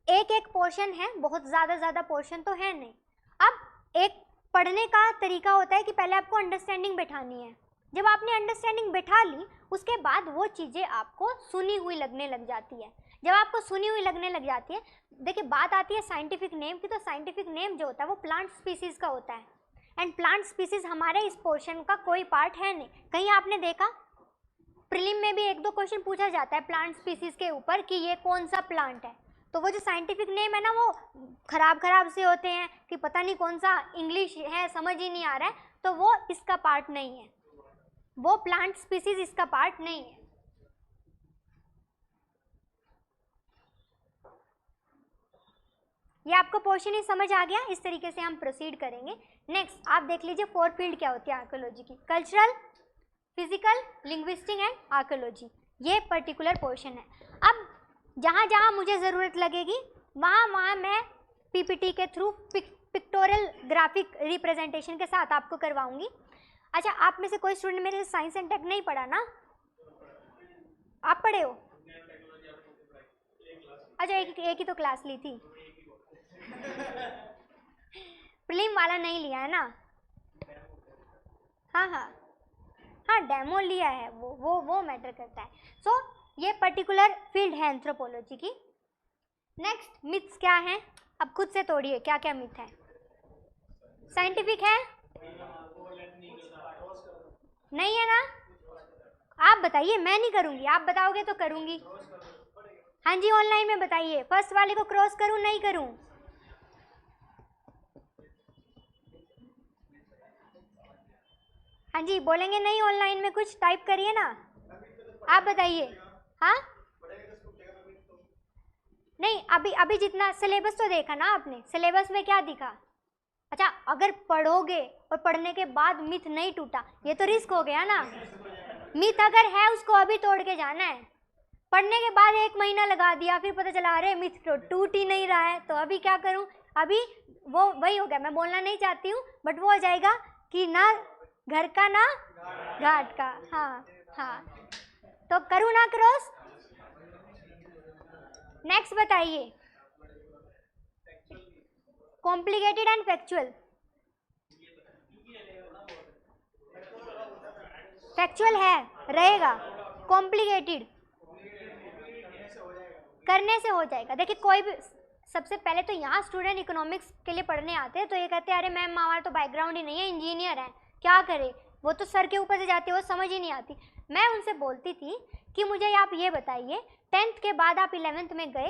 एक एक पोर्शन है, बहुत ज़्यादा पोर्शन तो है नहीं। अब एक पढ़ने का तरीका होता है कि पहले आपको अंडरस्टैंडिंग बैठानी है। जब आपने अंडरस्टैंडिंग बैठा ली, उसके बाद वो चीज़ें आपको सुनी हुई लगने लग जाती है। जब आपको सुनी हुई लगने लग जाती है, देखिए बात आती है साइंटिफिक नेम की, तो साइंटिफिक नेम जो होता है वो प्लांट स्पीसीज़ का होता है, एंड प्लांट स्पीसीज़ हमारे इस पोर्शन का कोई पार्ट है नहीं। कहीं आपने देखा प्रीलिम में भी 1-2 क्वेश्चन पूछा जाता है प्लांट स्पीसीज़ के ऊपर कि ये कौन सा प्लांट है, तो वो जो साइंटिफिक नेम है ना वो खराब से होते हैं कि पता नहीं कौन सा इंग्लिश है, समझ ही नहीं आ रहा है, तो वो इसका पार्ट नहीं है, वो प्लांट स्पीसीज इसका पार्ट नहीं है। ये आपको पोर्शन ही समझ आ गया। इस तरीके से हम प्रोसीड करेंगे। नेक्स्ट आप देख लीजिए 4 फील्ड क्या होती है आर्कोलॉजी की, cultural, physical, linguistic and archaeology, ये पर्टिकुलर पोर्शन है। अब जहाँ जहाँ मुझे ज़रूरत लगेगी वहाँ मैं पीपीटी के थ्रू पिक्टोरियल ग्राफिक रिप्रेजेंटेशन के साथ आपको करवाऊंगी। अच्छा, आप में से कोई स्टूडेंट मेरे से साइंस एंड टेक नहीं पढ़ा ना? आप पढ़े हो? अच्छा, एक ही तो क्लास ली थी। प्रीलिम वाला नहीं लिया है ना? हाँ, डेमो लिया है, वो मैटर करता है। सो ये पर्टिकुलर फील्ड है एंथ्रोपोलॉजी की। नेक्स्ट मिथ्स क्या हैं? अब खुद से तोड़िए, क्या क्या मिथ है। साइंटिफिक है? नहीं है ना? आप बताइए, मैं नहीं करूँगी, आप बताओगे तो करूँगी। हाँ जी, ऑनलाइन में बताइए, फर्स्ट वाले को क्रॉस करूँ नहीं करूँ? हाँ जी, बोलेंगे नहीं? ऑनलाइन में कुछ टाइप करिए ना, आप बताइए। हाँ नहीं, अभी अभी जितना सिलेबस तो देखा ना आपने, सिलेबस में क्या दिखा? अच्छा, अगर पढ़ोगे और पढ़ने के बाद मिथ नहीं टूटा, ये तो रिस्क हो गया ना। मिथ अगर है उसको अभी तोड़ के जाना है। पढ़ने के बाद 1 महीना लगा दिया, फिर पता चला अरे मिथ तो टूट ही नहीं रहा है, तो अभी क्या करूं? अभी वो वही हो गया, मैं बोलना नहीं चाहती हूँ बट वो हो जाएगा कि ना घर का ना घाट का। हाँ हाँ, तो करूँ ना क्रॉस? नेक्स्ट बताइए, कॉम्प्लिकेटेड एंड फैक्चुअल। फैक्चुअल है रहेगा, कॉम्प्लिकेटेड करने से हो जाएगा। देखिए कोई भी, सबसे पहले तो यहाँ स्टूडेंट इकोनॉमिक्स के लिए पढ़ने आते हैं तो ये कहते हैं अरे मैम हमारा तो बैकग्राउंड ही नहीं है, इंजीनियर है, क्या करें, वो तो सर के ऊपर से जाती है, वो समझ ही नहीं आती। मैं उनसे बोलती थी कि मुझे आप ये बताइए, 10th के बाद आप 11th में गए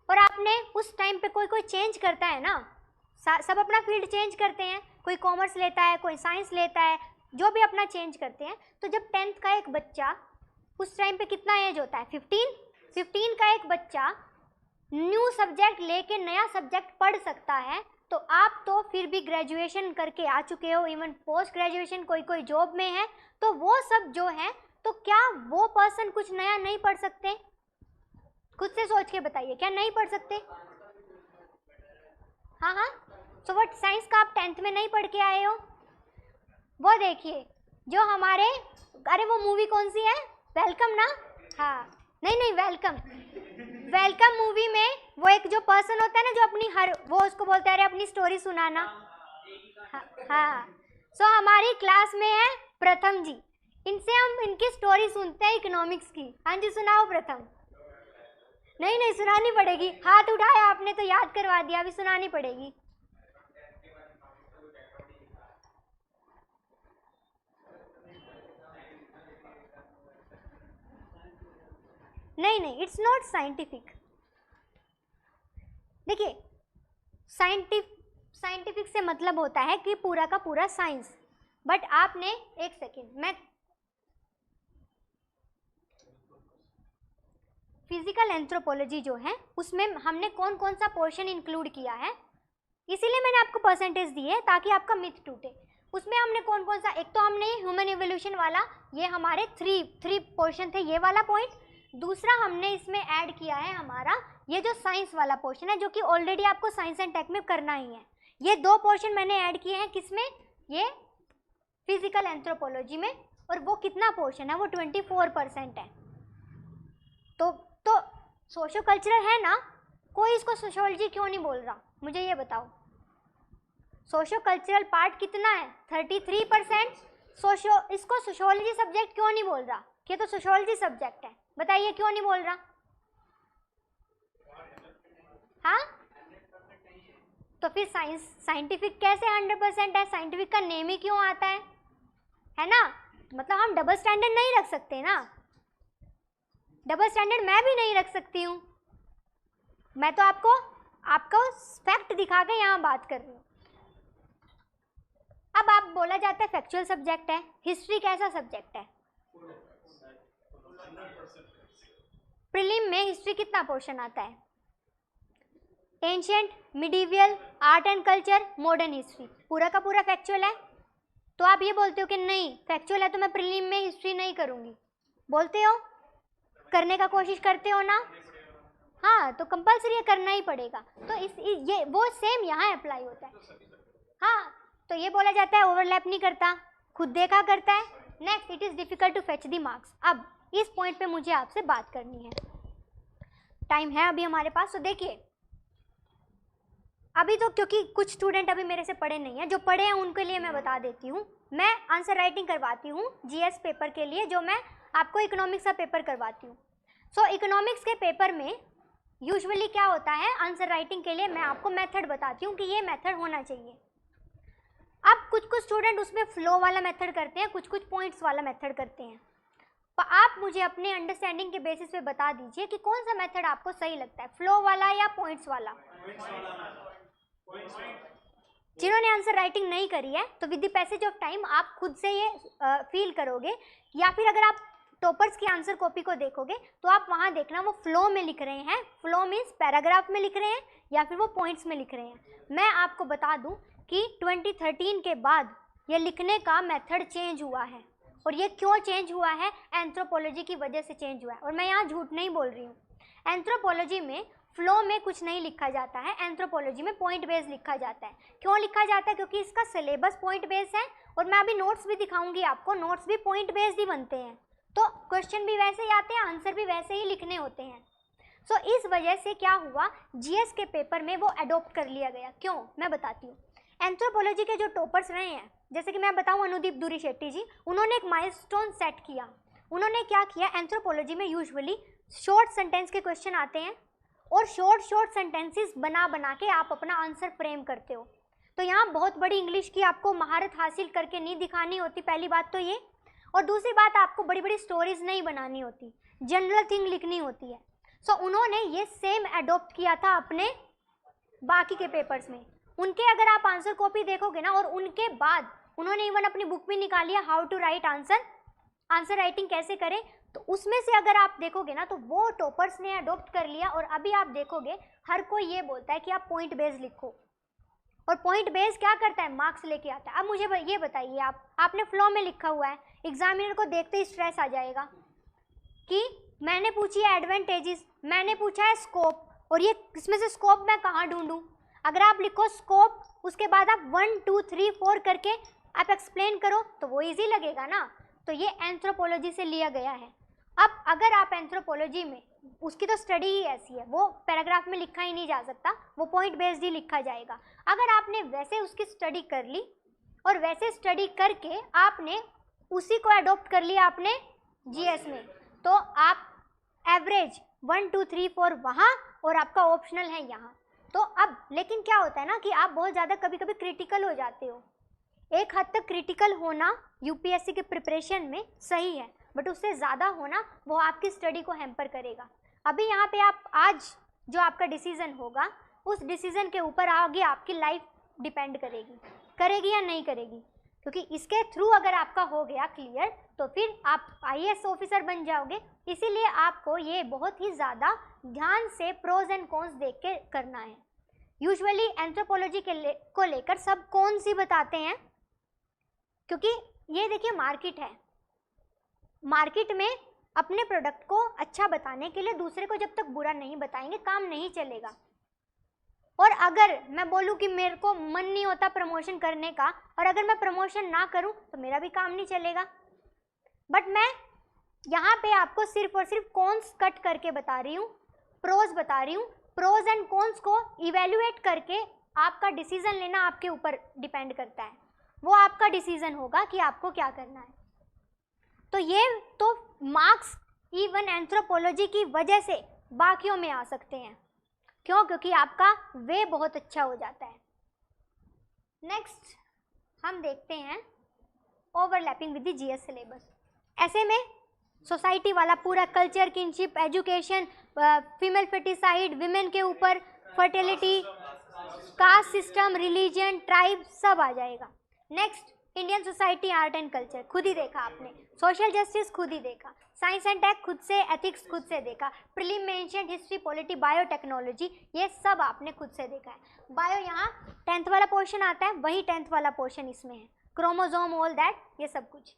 और आपने उस टाइम पे कोई चेंज करता है ना, सब अपना फील्ड चेंज करते हैं, कोई कॉमर्स लेता है, कोई साइंस लेता है, जो भी अपना चेंज करते हैं। तो जब 10th का एक बच्चा, उस टाइम पे कितना एज होता है? 15 का एक बच्चा न्यू सब्जेक्ट लेके नया सब्जेक्ट पढ़ सकता है, तो आप तो फिर भी ग्रेजुएशन करके आ चुके हो, इवन पोस्ट ग्रेजुएशन कोई जॉब में है, तो वो सब जो है, तो क्या वो पर्सन कुछ नया नहीं पढ़ सकते? खुद से सोच के बताइए, क्या नहीं पढ़ सकते? हाँ हाँ, सो व्हाट, साइंस का आप 10th में नहीं पढ़ के आए हो? वो देखिए जो हमारे, अरे वो मूवी कौन सी है, वेलकम ना? हाँ नहीं वेलकम मूवी में वो एक जो पर्सन होता है ना, जो अपनी वो उसको बोलते हैं अरे अपनी स्टोरी सुनाना। हाँ, सो हमारी क्लास में है प्रथम जी, इनसे हम इनकी स्टोरी सुनते हैं इकोनॉमिक्स की। हाँ जी सुनाओ प्रथम। नहीं सुनानी पड़ेगी, हाथ उठाया आपने तो याद करवा दिया, अभी सुनानी पड़ेगी। नहीं, इट्स नॉट साइंटिफिक। देखिए साइंटिफिक से मतलब होता है कि पूरा का पूरा साइंस, बट आपने, एक सेकेंड, मैं फिजिकल एंथ्रोपोलॉजी जो है उसमें हमने कौन कौन सा पोर्शन इंक्लूड किया है, इसीलिए मैंने आपको परसेंटेज दी है ताकि आपका मिथ टूटे। उसमें हमने कौन कौन सा, एक तो हमने ह्यूमन इवोल्यूशन वाला, ये हमारे थ्री पोर्शन थे, ये वाला पॉइंट। दूसरा हमने इसमें ऐड किया है हमारा ये जो साइंस वाला पोर्शन है, जो कि ऑलरेडी आपको साइंस एंड टेक में करना ही है। ये 2 पोर्शन मैंने ऐड किए हैं, किसमें? ये फिजिकल एंथ्रोपोलॉजी में। और वो कितना पोर्शन है? वो 24% है। तो सोशो कल्चरल है ना, कोई इसको सोशियोलॉजी क्यों नहीं बोल रहा, मुझे ये बताओ। सोशो कल्चरल पार्ट कितना है? 33%। इसको सोशियोलॉजी सब्जेक्ट क्यों नहीं बोल रहा? ये तो सोशियोलॉजी सब्जेक्ट है, बताइए क्यों नहीं बोल रहा? हाँ, तो फिर साइंटिफिक कैसे 100% है? साइंटिफिक का नेम ही क्यों आता है ना? मतलब हम डबल स्टैंडर्ड नहीं रख सकते ना, डबल स्टैंडर्ड मैं भी नहीं रख सकती हूँ। मैं तो आपको फैक्ट दिखा के यहाँ बात कर रही हूँ। अब आप बोला जाता है फैक्चुअल सब्जेक्ट है, हिस्ट्री कैसा सब्जेक्ट है? प्रीलिम में हिस्ट्री कितना पोर्शन आता है? Ancient, medieval, art and culture, modern history, पूरा का पूरा फैक्चुअल है। तो आप ये बोलते हो कि नहीं फैक्चुअल है तो मैं प्रीलिम में हिस्ट्री नहीं करूँगी, बोलते हो, करने का कोशिश करते हो ना? हाँ, तो कंपलसरी ये करना ही पड़ेगा। तो ये वो सेम यहाँ अप्लाई होता है। हाँ, तो ये बोला जाता है ओवरलैप नहीं करता, खुद देखा करता है। Next, it is difficult to fetch the marks. अब इस पॉइंट पे मुझे आपसे बात करनी है, टाइम है अभी हमारे पास। तो देखिए अभी तो क्योंकि कुछ स्टूडेंट अभी मेरे से पढ़े नहीं हैं, जो पढ़े हैं उनके लिए मैं बता देती हूँ। मैं आंसर राइटिंग करवाती हूँ जीएस पेपर के लिए, जो मैं आपको इकोनॉमिक्स का पेपर करवाती हूँ। सो इकोनॉमिक्स के पेपर में यूजुअली क्या होता है, आंसर राइटिंग के लिए मैं आपको मेथड बताती हूँ कि ये मेथड होना चाहिए। अब कुछ स्टूडेंट उसमें फ्लो वाला मेथड करते हैं, कुछ पॉइंट्स वाला मेथड करते हैं। आप मुझे अपने अंडरस्टैंडिंग के बेसिस पे बता दीजिए कि कौन सा मेथड आपको सही लगता है, फ्लो वाला या पॉइंट्स वाला। जिन्होंने आंसर राइटिंग नहीं करी है तो with the passage of time आप खुद से ये फील करोगे, या फिर अगर आप टॉपर्स की आंसर कॉपी को देखोगे तो आप वहाँ देखना वो फ्लो में लिख रहे हैं, फ्लो मीन्स पैराग्राफ में लिख रहे हैं या फिर वो पॉइंट्स में लिख रहे हैं। मैं आपको बता दूं कि 2013 के बाद ये लिखने का मेथड चेंज हुआ है, और ये क्यों चेंज हुआ है? एंथ्रोपोलॉजी की वजह से चेंज हुआ है। और मैं यहाँ झूठ नहीं बोल रही हूँ। एंथ्रोपोलॉजी में फ्लो में कुछ नहीं लिखा जाता है, एंथ्रोपोलॉजी में पॉइंट बेस्ड लिखा जाता है। क्यों लिखा जाता है? क्योंकि इसका सिलेबस पॉइंट बेस्ड है, और मैं अभी नोट्स भी दिखाऊंगी आपको, नोट्स भी पॉइंट बेस्ड ही बनते हैं, तो क्वेश्चन भी वैसे ही आते हैं, आंसर भी वैसे ही लिखने होते हैं। सो इस वजह से क्या हुआ, जीएस के पेपर में वो अडॉप्ट कर लिया गया। क्यों, मैं बताती हूँ। एंथ्रोपोलॉजी के जो टॉपर्स रहे हैं, जैसे कि मैं बताऊँ अनुदीप दूरी शेट्टी जी, उन्होंने एक माइलस्टोन सेट किया। उन्होंने क्या किया, एंथ्रोपोलॉजी में यूजुअली शॉर्ट सेंटेंस के क्वेश्चन आते हैं, और शॉर्ट सेंटेंसेस बना बना के आप अपना आंसर फ्रेम करते हो। तो यहाँ बहुत बड़ी इंग्लिश की आपको महारत हासिल करके नहीं दिखानी होती, पहली बात तो ये। और दूसरी बात, आपको बड़ी बड़ी स्टोरीज नहीं बनानी होती, जनरल थिंग लिखनी होती है। सो उन्होंने ये सेम अडॉप्ट किया था अपने बाकी के पेपर्स में। उनके अगर आप आंसर कॉपी देखोगे ना, और उनके बाद उन्होंने इवन अपनी बुक भी निकाली है, how to write answer writing कैसे करें, तो उसमें से अगर आप देखोगे ना तो वो टॉपर्स ने अडॉप्ट कर लिया। और अभी आप देखोगे हर कोई ये बोलता है कि आप पॉइंट बेस्ड लिखो, और पॉइंट बेस्ड क्या करता है, मार्क्स लेके आता है। अब मुझे ये बताइए, आपने फ्लो में लिखा हुआ है, एग्जामिनर को देखते ही स्ट्रेस आ जाएगा कि मैंने पूछी है एडवांटेजेस, मैंने पूछा है स्कोप, और ये इसमें से स्कोप मैं कहाँ ढूंढूं। अगर आप लिखो स्कोप, उसके बाद आप 1 2 3 4 करके आप एक्सप्लेन करो तो वो इजी लगेगा ना। तो ये एंथ्रोपोलॉजी से लिया गया है। अब अगर आप एंथ्रोपोलॉजी में, उसकी तो स्टडी ही ऐसी है, वो पैराग्राफ में लिखा ही नहीं जा सकता, वो पॉइंट बेस्ड ही लिखा जाएगा। अगर आपने वैसे उसकी स्टडी कर ली, और वैसे स्टडी करके आपने उसी को अडॉप्ट कर लिया आपने जीएस में, तो आप एवरेज 1 2 3 4 वहाँ, और आपका ऑप्शनल है यहाँ। तो अब लेकिन क्या होता है ना कि आप बहुत ज़्यादा कभी कभी क्रिटिकल हो जाते हो। एक हद तक क्रिटिकल होना यूपीएससी के प्रिपरेशन में सही है, बट उससे ज़्यादा होना वो आपकी स्टडी को हैम्पर करेगा। अभी यहाँ पे आप आज जो आपका डिसीज़न होगा, उस डिसीज़न के ऊपर आगे आपकी लाइफ डिपेंड करेगी या नहीं करेगी। क्योंकि इसके थ्रू अगर आपका हो गया क्लियर, तो फिर आप आईएएस ऑफिसर बन जाओगे। इसीलिए आपको ये बहुत ही ज़्यादा ध्यान से प्रोज एंड कॉन्स देख के करना है। यूजुअली एंथ्रोपोलॉजी को लेकर सब कौन सी बताते हैं, क्योंकि ये देखिए मार्केट है, मार्केट में अपने प्रोडक्ट को अच्छा बताने के लिए दूसरे को जब तक बुरा नहीं बताएंगे काम नहीं चलेगा। और अगर मैं बोलूँ कि मेरे को मन नहीं होता प्रमोशन करने का, और अगर मैं प्रमोशन ना करूँ तो मेरा भी काम नहीं चलेगा। बट मैं यहाँ पे आपको सिर्फ और सिर्फ कॉन्स कट करके बता रही हूँ, प्रोज बता रही हूँ। प्रोज एंड कॉन्स को इवेल्युएट करके आपका डिसीजन लेना आपके ऊपर डिपेंड करता है। वो आपका डिसीजन होगा कि आपको क्या करना है। तो ये तो मार्क्स इवन एंथ्रोपोलॉजी की वजह से बाकियों में आ सकते हैं। क्यों? क्योंकि आपका वे बहुत अच्छा हो जाता है। नेक्स्ट हम देखते हैं overlapping with the GS syllabus. ऐसे में सोसाइटी वाला पूरा culture, kinship, education, female foeticide, women के ऊपर fertility, caste system, religion, tribe सब आ जाएगा। Next Indian society, art and culture खुद ही देखा आपने, सोशल जस्टिस खुद ही देखा, साइंस एंड टेक खुद से, एथिक्स खुद से देखा, प्रीलिम में एंशिएंट हिस्ट्री, पॉलिटी, बायोटेक्नोलॉजी, ये सब आपने खुद से देखा है। बायो यहाँ 10th वाला पोर्शन आता है, वही 10th वाला पोर्शन इसमें है, क्रोमोसोम, ऑल दैट, ये सब कुछ।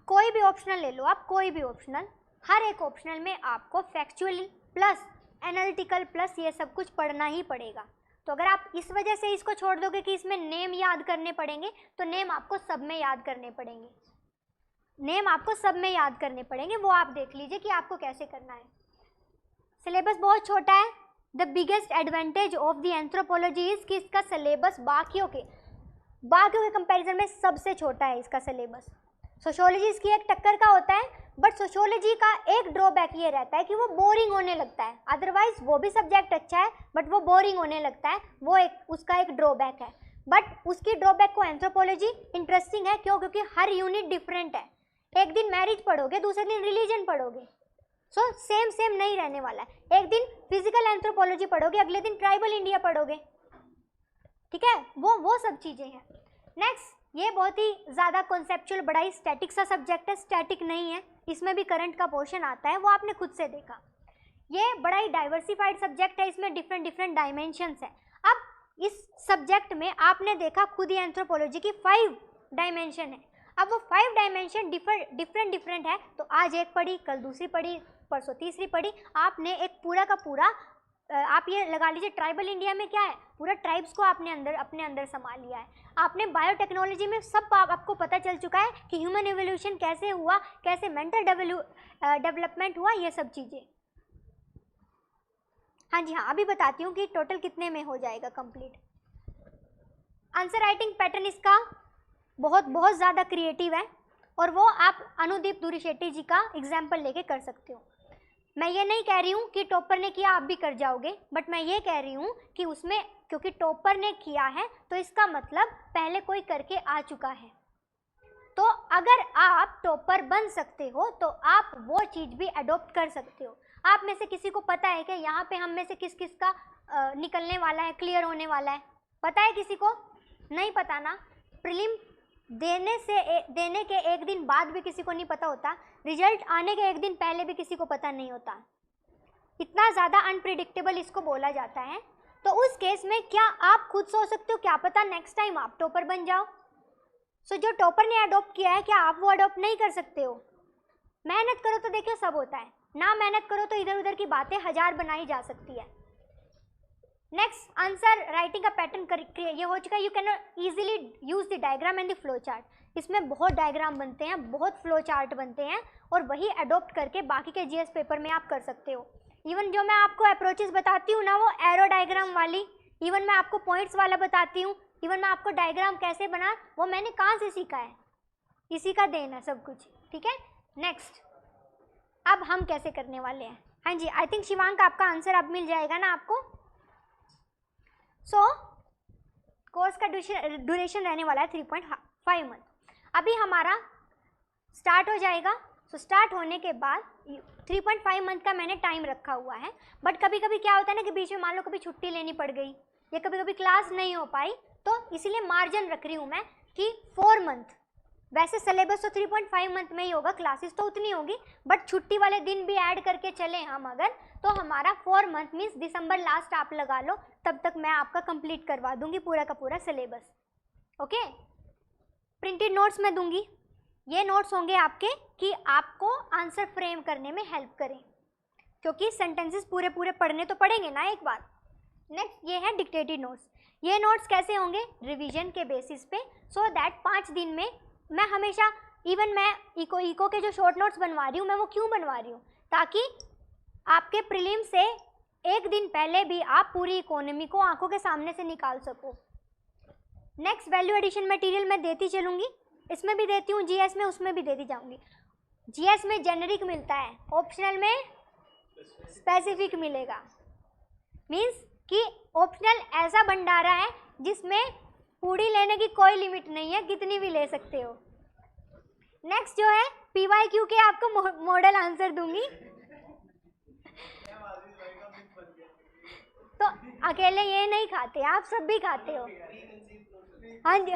कोई भी ऑप्शनल ले लो आप, कोई भी ऑप्शनल, हर एक ऑप्शनल में आपको फैक्चुअली प्लस एनालिटिकल प्लस ये सब कुछ पढ़ना ही पड़ेगा। तो अगर आप इस वजह से इसको छोड़ दोगे कि इसमें नेम याद करने पड़ेंगे, तो नेम आपको सब में याद करने पड़ेंगे, नेम आपको सब में याद करने पड़ेंगे। वो आप देख लीजिए कि आपको कैसे करना है। सिलेबस बहुत छोटा है। The biggest advantage of the anthropology is कि इसका सिलेबस बाकियों के कंपैरिजन में सबसे छोटा है इसका सिलेबस। सोशियोलॉजी इसकी एक टक्कर का होता है, बट सोशियोलॉजी का एक ड्रॉबैक ये रहता है कि वो बोरिंग होने लगता है। अदरवाइज वो भी सब्जेक्ट अच्छा है, बट वो बोरिंग होने लगता है, वो उसका एक ड्रॉबैक है। बट उसकी ड्रॉबैक को एंथ्रोपोलॉजी इंटरेस्टिंग है। क्यों? क्योंकि हर यूनिट डिफरेंट है। एक दिन मैरिज पढ़ोगे, दूसरे दिन रिलीजन पढ़ोगे, सो सेम नहीं रहने वाला है। एक दिन फिजिकल एंथ्रोपोलॉजी पढ़ोगे, अगले दिन ट्राइबल इंडिया पढ़ोगे, ठीक है, वो सब चीज़ें हैं। नेक्स्ट ये बहुत ही ज़्यादा कॉन्सेप्चुअल, बड़ा ही स्टैटिक सा सब्जेक्ट है, स्टैटिक नहीं है, इसमें भी करंट का पोर्शन आता है, वो आपने खुद से देखा। ये बड़ा ही डाइवर्सिफाइड सब्जेक्ट है, इसमें डिफरेंट डिफरेंट डायमेंशंस है। अब इस सब्जेक्ट में आपने देखा खुद ही एंथ्रोपोलॉजी की 5 डायमेंशन है। अब वो 5 डायमेंशन डिफरेंट है, तो आज एक पढ़ी, कल दूसरी पढ़ी, परसों तीसरी पढ़ी, आपने एक पूरा का पूरा आप ये लगा लीजिए ट्राइबल इंडिया में क्या है, पूरा ट्राइब्स को आपने अपने अंदर समा लिया है। आपने बायोटेक्नोलॉजी में सब आपको पता चल चुका है कि ह्यूमन एवोल्यूशन कैसे हुआ, कैसे मेंटल डेवलपमेंट हुआ, ये सब चीज़ें। हाँ जी हाँ, अभी बताती हूँ कि टोटल कितने में हो जाएगा कंप्लीट। आंसर राइटिंग पैटर्न इसका बहुत ज़्यादा क्रिएटिव है, और वो आप अनुदीप दुरिशेट्टी जी का एग्जाम्पल लेके कर सकते हो। मैं ये नहीं कह रही हूँ कि टॉपर ने किया आप भी कर जाओगे, बट मैं ये कह रही हूँ कि उसमें क्योंकि टॉपर ने किया है तो इसका मतलब पहले कोई करके आ चुका है। तो अगर आप टॉपर बन सकते हो तो आप वो चीज़ भी अडॉप्ट कर सकते हो। आप में से किसी को पता है कि यहाँ पे हम में से किस किस का निकलने वाला है, क्लियर होने वाला है? पता है किसी को? नहीं पता ना। प्रीलिम देने के एक दिन बाद भी किसी को नहीं पता होता, रिजल्ट आने के एक दिन पहले भी किसी को पता नहीं होता। इतना ज़्यादा अनप्रिडिक्टेबल इसको बोला जाता है। तो उस केस में क्या आप खुद सोच सकते हो, क्या पता नेक्स्ट टाइम आप टॉपर बन जाओ? सो जो टॉपर ने अडॉप्ट किया है, क्या आप वो अडॉप्ट नहीं कर सकते हो? मेहनत करो तो देखिए सब होता है, ना मेहनत करो तो इधर उधर की बातें 1000 बनाई जा सकती है। नेक्स्ट आंसर राइटिंग का पैटर्न ये हो चुका है। You can easily use the diagram and the flow chart. इसमें बहुत डायग्राम बनते हैं, बहुत फ्लो चार्ट बनते हैं, और वही अडॉप्ट करके बाकी के जीएस पेपर में आप कर सकते हो। इवन जो मैं आपको अप्रोचेस बताती हूँ ना, वो एरो डायग्राम वाली, इवन मैं आपको पॉइंट्स वाला बताती हूँ, इवन मैं आपको डायग्राम कैसे बना, वो मैंने कहाँ से सीखा है, इसी का देन है सब कुछ। ठीक है, नेक्स्ट अब हम कैसे करने वाले हैं। हाँ जी, आई थिंक शिवांक आपका आंसर अब मिल जाएगा ना आपको। सो कोर्स का ड्यूरेशन रहने वाला है 3.5 मंथ। अभी हमारा स्टार्ट हो जाएगा। सो स्टार्ट होने के बाद 3.5 मंथ का मैंने टाइम रखा हुआ है, बट कभी कभी क्या होता है ना कि बीच में मान लो कभी छुट्टी लेनी पड़ गई या कभी कभी क्लास नहीं हो पाई, तो इसीलिए मार्जिन रख रही हूँ मैं कि 4 मंथ। वैसे सिलेबस तो 3.5 मंथ में ही होगा, क्लासेस तो उतनी होगी, बट छुट्टी वाले दिन भी ऐड करके चले हम अगर, तो हमारा 4 मंथ मीन्स दिसंबर लास्ट आप लगा लो, तब तक मैं आपका कंप्लीट करवा दूंगी पूरा का पूरा सिलेबस। ओके, प्रिंटेड नोट्स मैं दूंगी। ये नोट्स होंगे आपके कि आपको आंसर फ्रेम करने में हेल्प करें, क्योंकि सेंटेंसेस पूरे पूरे पढ़ने तो पड़ेंगे ना एक बार। नेक्स्ट ये है डिक्टेटेड नोट्स। ये नोट्स कैसे होंगे? रिवीजन के बेसिस पे, सो दैट 5 दिन में मैं हमेशा, इवन मैं इको के जो शॉर्ट नोट्स बनवा रही हूँ, मैं वो क्यों बनवा रही हूँ? ताकि आपके प्रीलिम से एक दिन पहले भी आप पूरी इकोनॉमी को आंखों के सामने से निकाल सको। नेक्स्ट वैल्यू एडिशन मटेरियल मैं देती चलूँगी, इसमें भी देती हूँ, जीएस में उसमें भी देती जाऊँगी। जीएस में जेनेरिक मिलता है, ऑप्शनल में स्पेसिफिक मिलेगा। मीन्स कि ऑप्शनल ऐसा भंडारा है जिसमें पूरी लेने की कोई लिमिट नहीं है, कितनी भी ले सकते हो। नेक्स्ट जो है पीवाईक्यू के आपको मॉडल आंसर दूंगी, तो अकेले ये नहीं खाते, आप सब भी खाते हो। हाँ जी,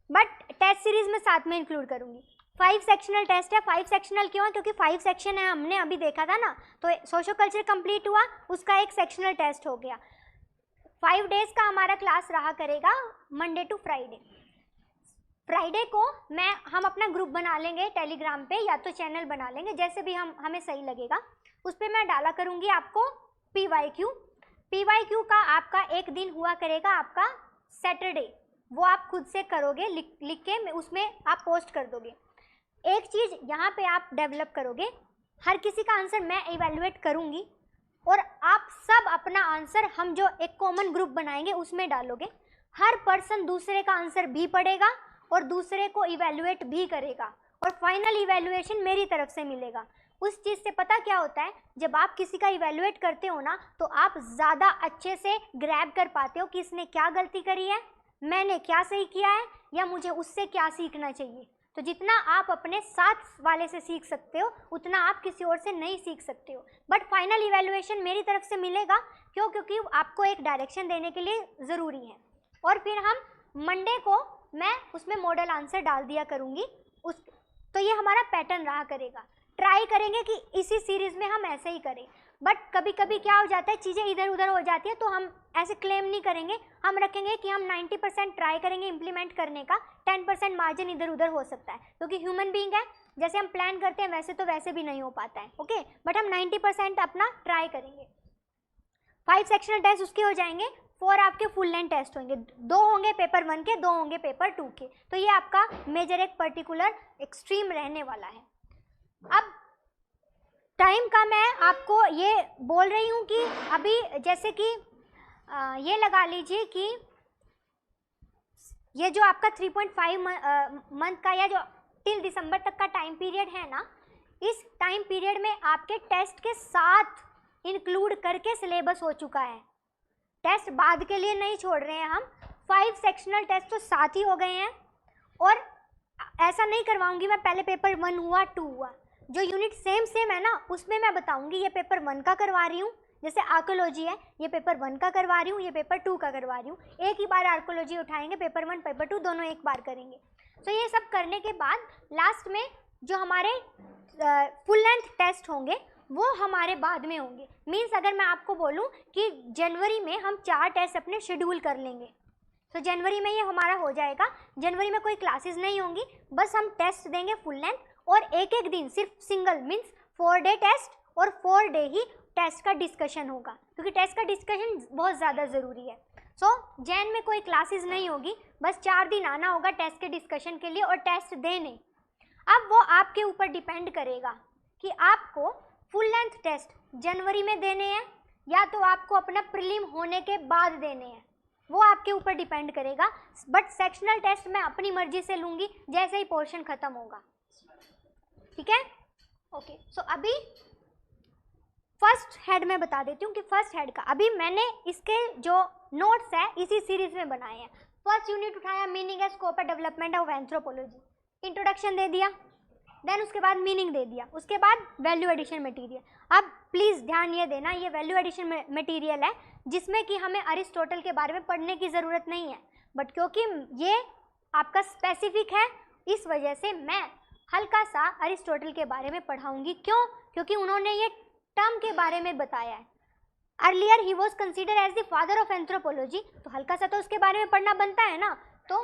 बट टेस्ट सीरीज में साथ में इंक्लूड करूंगी। 5 सेक्शनल टेस्ट है। 5 सेक्शनल क्यों है? क्योंकि 5 सेक्शन है, हमने अभी देखा था ना, तो सोशल कल्चर कंप्लीट हुआ, उसका एक सेक्शनल टेस्ट हो गया। 5 डेज का हमारा क्लास रहा करेगा, मंडे टू फ्राइडे। फ्राइडे को हम अपना ग्रुप बना लेंगे टेलीग्राम पे, या तो चैनल बना लेंगे, जैसे भी हमें सही लगेगा। उस पर मैं डाला करूँगी आपको पीवाईक्यू। पीवाईक्यू का आपका एक दिन हुआ करेगा आपका सैटरडे, वो आप खुद से करोगे, लिख के उसमें आप पोस्ट कर दोगे। एक चीज़ यहाँ पे आप डेवलप करोगे, हर किसी का आंसर मैं इवैल्यूएट करूँगी, और आप सब अपना आंसर, हम जो एक कॉमन ग्रुप बनाएंगे उसमें डालोगे। हर पर्सन दूसरे का आंसर भी पढ़ेगा और दूसरे को इवैल्यूएट भी करेगा, और फाइनल इवैल्यूएशन मेरी तरफ से मिलेगा। उस चीज़ से पता क्या होता है, जब आप किसी का इवैल्यूएट करते हो ना, तो आप ज़्यादा अच्छे से ग्रैब कर पाते हो कि इसने क्या गलती करी है, मैंने क्या सही किया है, या मुझे उससे क्या सीखना चाहिए। तो जितना आप अपने साथ वाले से सीख सकते हो उतना आप किसी और से नहीं सीख सकते हो। बट फाइनल इवैल्यूएशन मेरी तरफ से मिलेगा, क्यों? क्योंकि आपको एक डायरेक्शन देने के लिए ज़रूरी है। और फिर हम मंडे को मैं उसमें मॉडल आंसर डाल दिया करूँगी उस, तो ये हमारा पैटर्न रहा करेगा। ट्राई करेंगे कि इसी सीरीज़ में हम ऐसे ही करें, बट कभी कभी क्या हो जाता है, चीज़ें इधर उधर हो जाती है, तो हम ऐसे क्लेम नहीं करेंगे, हम रखेंगे कि हम 90% ट्राई करेंगे इम्प्लीमेंट करने का, 10% मार्जिन इधर उधर हो सकता है, क्योंकि ह्यूमन बीइंग है, जैसे हम प्लान करते हैं वैसे तो वैसे भी नहीं हो पाता है, ओके। बट हम 90% अपना ट्राई करेंगे। 5 सेक्शनल टेस्ट उसके हो जाएंगे, 4 आपके फुल लेंथ टेस्ट होंगे, 2 होंगे पेपर 1 के, 2 होंगे पेपर 2 के। तो ये आपका मेजर एक पर्टिकुलर एक्सट्रीम रहने वाला है। अब टाइम का मैं आपको ये बोल रही हूँ कि अभी जैसे कि ये लगा लीजिए कि ये जो आपका 3.5 मंथ का या जो टिल दिसंबर तक का टाइम पीरियड है ना, इस टाइम पीरियड में आपके टेस्ट के साथ इंक्लूड करके सिलेबस हो चुका है। टेस्ट बाद के लिए नहीं छोड़ रहे हैं हम, 5 सेक्शनल टेस्ट तो साथ ही हो गए हैं। और ऐसा नहीं करवाऊंगी मैं, पहले पेपर 1 हुआ 2 हुआ, जो यूनिट सेम है ना उसमें मैं बताऊंगी ये पेपर 1 का करवा रही हूँ, जैसे आर्कोलॉजी है ये पेपर 1 का करवा रही हूँ, ये पेपर 2 का करवा रही हूँ। एक ही बार आर्कोलॉजी उठाएंगे, पेपर 1 पेपर 2 दोनों एक बार करेंगे। तो ये सब करने के बाद लास्ट में जो हमारे फुल लेंथ टेस्ट होंगे वो हमारे बाद में होंगे। मीन्स अगर मैं आपको बोलूँ कि जनवरी में हम 4 टेस्ट अपने शेड्यूल कर लेंगे, तो जनवरी में ये हमारा हो जाएगा। जनवरी में कोई क्लासेस नहीं होंगी, बस हम टेस्ट देंगे फुल लेंथ, और एक एक दिन सिर्फ सिंगल मीन्स 4 डे टेस्ट और 4 डे ही टेस्ट का डिस्कशन होगा, क्योंकि टेस्ट का डिस्कशन बहुत ज़्यादा ज़रूरी है। सो जैन में कोई क्लासेस नहीं होगी, बस 4 दिन आना होगा टेस्ट के डिस्कशन के लिए और टेस्ट देने। अब वो आपके ऊपर डिपेंड करेगा कि आपको फुल लेंथ टेस्ट जनवरी में देने हैं या तो आपको अपना प्रीलिम होने के बाद देने हैं, वो आपके ऊपर डिपेंड करेगा। बट सेक्शनल टेस्ट मैं अपनी मर्जी से लूँगी जैसे ही पोर्शन ख़त्म होगा, ठीक है, ओके। सो अभी फर्स्ट हेड में बता देती हूँ कि फर्स्ट हेड का अभी मैंने इसके जो नोट्स है इसी सीरीज में बनाए हैं। फर्स्ट यूनिट उठाया meaning and scope and development of anthropology, introduction दे दिया, देन उसके बाद मीनिंग दे दिया, उसके बाद वैल्यू एडिशन मटेरियल। अब प्लीज़ ध्यान ये देना, ये वैल्यू एडिशन मटेरियल है जिसमें कि हमें अरिस्टोटल के बारे में पढ़ने की ज़रूरत नहीं है, बट क्योंकि ये आपका स्पेसिफिक है इस वजह से मैं हल्का सा अरिस्टोटल के बारे में पढ़ाऊंगी। क्यों? क्योंकि उन्होंने ये टर्म के बारे में बताया है। अर्लियर ही was consider as the father of anthropology, तो हल्का सा तो उसके बारे में पढ़ना बनता है ना, तो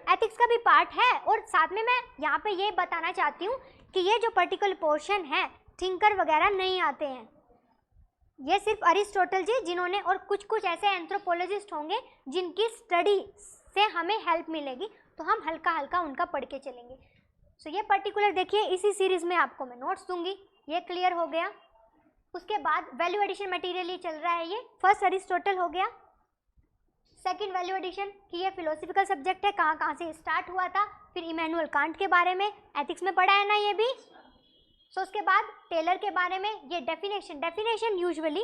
एथिक्स का भी पार्ट है। और साथ में मैं यहाँ पे ये बताना चाहती हूँ कि ये जो पर्टिकुलर पोर्शन है थिंकर वगैरह नहीं आते हैं, ये सिर्फ अरिस्टोटल जी जिन्होंने, और कुछ ऐसे एंथ्रोपोलॉजिस्ट होंगे जिनकी स्टडी से हमें हेल्प मिलेगी, तो हम हल्का हल्का उनका पढ़ के चलेंगे। सो ये पर्टिकुलर देखिए इसी सीरीज़ में आपको मैं नोट्स दूंगी, ये क्लियर हो गया। उसके बाद वैल्यू एडिशन मटेरियल ये चल रहा है, ये फर्स्ट अरिस्टोटल हो गया, सेकंड वैल्यू एडिशन कि ये फिलोसफिकल सब्जेक्ट है, कहाँ कहाँ से स्टार्ट हुआ था, फिर इमैनुअल कांट के बारे में एथिक्स में पढ़ा है ना ये भी। सो उसके बाद टेलर के बारे में ये डेफिनेशन यूजुअली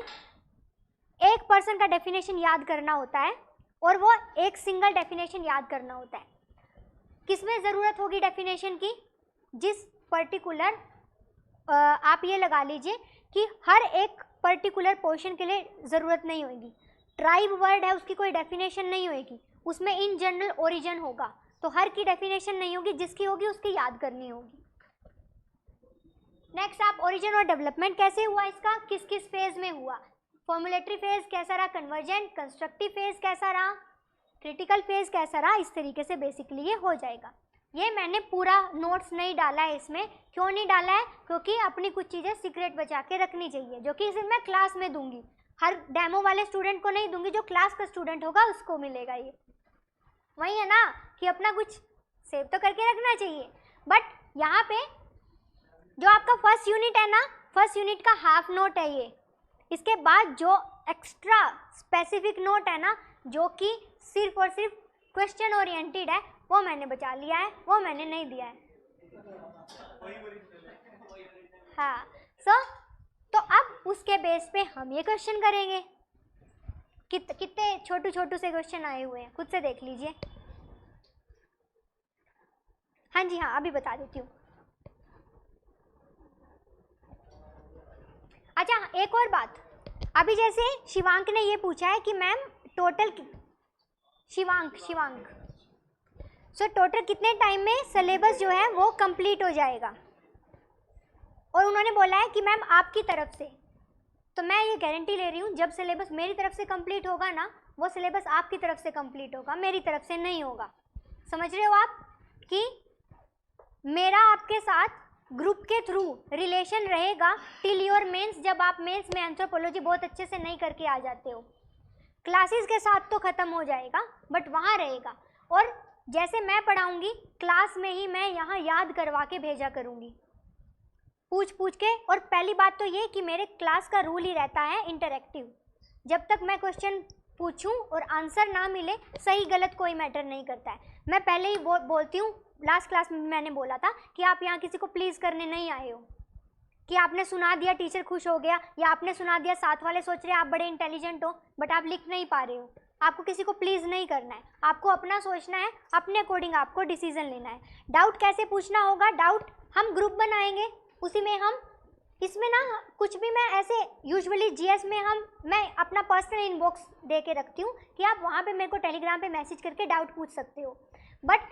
एक पर्सन का डेफिनेशन याद करना होता है और वो एक सिंगल डेफिनेशन याद करना होता है। किसमें ज़रूरत होगी डेफिनेशन की? जिस पर्टिकुलर आप ये लगा लीजिए कि हर एक पर्टिकुलर पोर्शन के लिए ज़रूरत नहीं होगी। ट्राइब वर्ड है उसकी कोई डेफिनेशन नहीं होगी, उसमें इन जनरल ओरिजिन होगा, तो हर की डेफिनेशन नहीं होगी, जिसकी होगी उसकी याद करनी होगी। नेक्स्ट आप ओरिजिन और डेवलपमेंट कैसे हुआ इसका, किस किस फेज में हुआ, फॉर्मुलेटरी फेज कैसा रहा, कन्वर्जेंट कंस्ट्रक्टिव फेज कैसा रहा, क्रिटिकल फेज कैसा रहा, इस तरीके से बेसिकली ये हो जाएगा। ये मैंने पूरा नोट्स नहीं डाला है इसमें, क्यों नहीं डाला है? क्योंकि अपनी कुछ चीज़ें सीक्रेट बचा के रखनी चाहिए, जो कि इसे मैं क्लास में दूंगी, हर डेमो वाले स्टूडेंट को नहीं दूंगी, जो क्लास का स्टूडेंट होगा उसको मिलेगा। ये वही है ना कि अपना कुछ सेव तो करके रखना चाहिए। बट यहाँ पे जो आपका फर्स्ट यूनिट है ना, फर्स्ट यूनिट का हाफ नोट है ये, इसके बाद जो एक्स्ट्रा स्पेसिफिक नोट है ना, जो कि सिर्फ और सिर्फ क्वेश्चन ओरिएंटेड है, वो मैंने बचा लिया है, वो मैंने नहीं दिया है। हाँ, तो अब उसके बेस पे हम ये क्वेश्चन करेंगे। कितने छोटू से क्वेश्चन आए हुए हैं, खुद से देख लीजिए। हाँ जी हाँ, अभी बता देती हूँ। अच्छा, एक और बात, अभी जैसे शिवांक ने ये पूछा है कि ma'am total, Shivank so total कितने टाइम में सिलेबस जो है वो कंप्लीट हो जाएगा, और उन्होंने बोला है कि मैम आपकी तरफ से, तो मैं ये गारंटी ले रही हूँ जब सिलेबस मेरी तरफ से कंप्लीट होगा ना, वो सिलेबस आपकी तरफ से कंप्लीट होगा, मेरी तरफ से नहीं होगा। समझ रहे हो आप कि मेरा आपके साथ ग्रुप के थ्रू रिलेशन रहेगा टिल योर मेंस, जब आप मेंस में एंथ्रोपोलॉजी बहुत अच्छे से नहीं करके आ जाते हो। क्लासेस के साथ तो ख़त्म हो जाएगा बट वहाँ रहेगा, और जैसे मैं पढ़ाऊँगी क्लास में ही मैं यहाँ याद करवा के भेजा करूँगी, पूछ के। और पहली बात तो ये कि मेरे क्लास का रूल ही रहता है इंटरैक्टिव, जब तक मैं क्वेश्चन पूछूं और आंसर ना मिले, सही गलत कोई मैटर नहीं करता है। मैं पहले ही बोलती हूँ, लास्ट क्लास में मैंने बोला था कि आप यहाँ किसी को प्लीज़ करने नहीं आए हो, कि आपने सुना दिया टीचर खुश हो गया, या आपने सुना दिया साथ वाले सोच रहे हैं आप बड़े इंटेलिजेंट हो बट आप लिख नहीं पा रहे हो। आपको किसी को प्लीज़ नहीं करना है, आपको अपना सोचना है, अपने अकॉर्डिंग आपको डिसीजन लेना है। डाउट कैसे पूछना होगा, डाउट हम ग्रुप बनाएंगे, उसी में हम, इसमें ना कुछ भी मैं ऐसे यूजुअली जीएस में मैं अपना पर्सनल इनबॉक्स दे के रखती हूँ कि आप वहाँ पे मेरे को टेलीग्राम पे मैसेज करके डाउट पूछ सकते हो, बट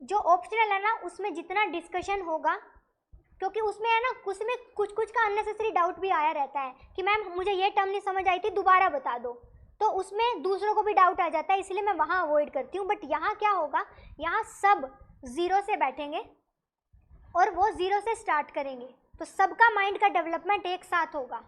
जो ऑप्शनल है ना उसमें जितना डिस्कशन होगा, क्योंकि उसमें है ना कुछ का अननेसेसरी डाउट भी आया रहता है कि मैम मुझे ये टर्म नहीं समझ आई थी, दोबारा बता दो, तो उसमें दूसरों को भी डाउट आ जाता है, इसलिए मैं वहाँ अवॉइड करती हूँ। बट यहाँ क्या होगा, यहाँ सब ज़ीरो से बैठेंगे और वो ज़ीरो से स्टार्ट करेंगे, तो सबका माइंड का डेवलपमेंट एक साथ होगा,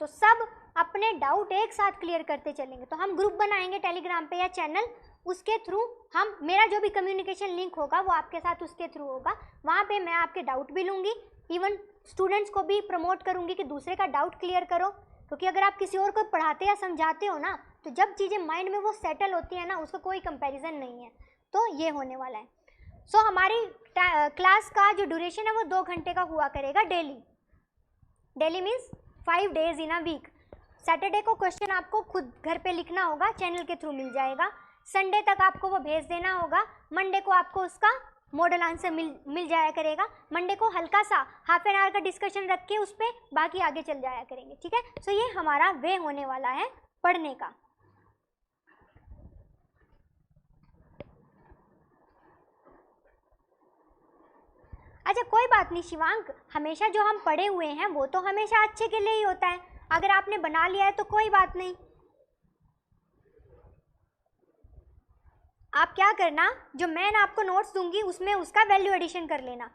तो सब अपने डाउट एक साथ क्लियर करते चलेंगे। तो हम ग्रुप बनाएंगे टेलीग्राम पे या चैनल, उसके थ्रू हम, मेरा जो भी कम्युनिकेशन लिंक होगा वो आपके साथ उसके थ्रू होगा, वहाँ पे मैं आपके डाउट भी लूँगी, इवन स्टूडेंट्स को भी प्रमोट करूँगी कि दूसरे का डाउट क्लियर करो, क्योंकि अगर आप किसी और को पढ़ाते या समझाते हो ना, तो जब चीज़ें माइंड में वो सेटल होती है ना, उसका कोई कंपेरिजन नहीं है। तो ये होने वाला है। सो हमारी क्लास का जो ड्यूरेशन है वो 2 घंटे का हुआ करेगा daily means 5 days in a week. Saturday को क्वेश्चन आपको खुद घर पे लिखना होगा, चैनल के थ्रू मिल जाएगा, संडे तक आपको वो भेज देना होगा, मंडे को आपको उसका मॉडल आंसर मिल जाया करेगा। मंडे को हल्का सा हाफ एन आवर का डिस्कशन रख के उस पर बाकी आगे चल जाया करेंगे, ठीक है। सो ये हमारा वे होने वाला है पढ़ने का। अच्छा कोई बात नहीं शिवांक, हमेशा जो हम पढ़े हुए हैं वो तो हमेशा अच्छे के लिए ही होता है, अगर आपने बना लिया है तो कोई बात नहीं। आप क्या करना, जो मैं ना आपको नोट्स दूंगी उसमें उसका वैल्यू एडिशन कर लेना।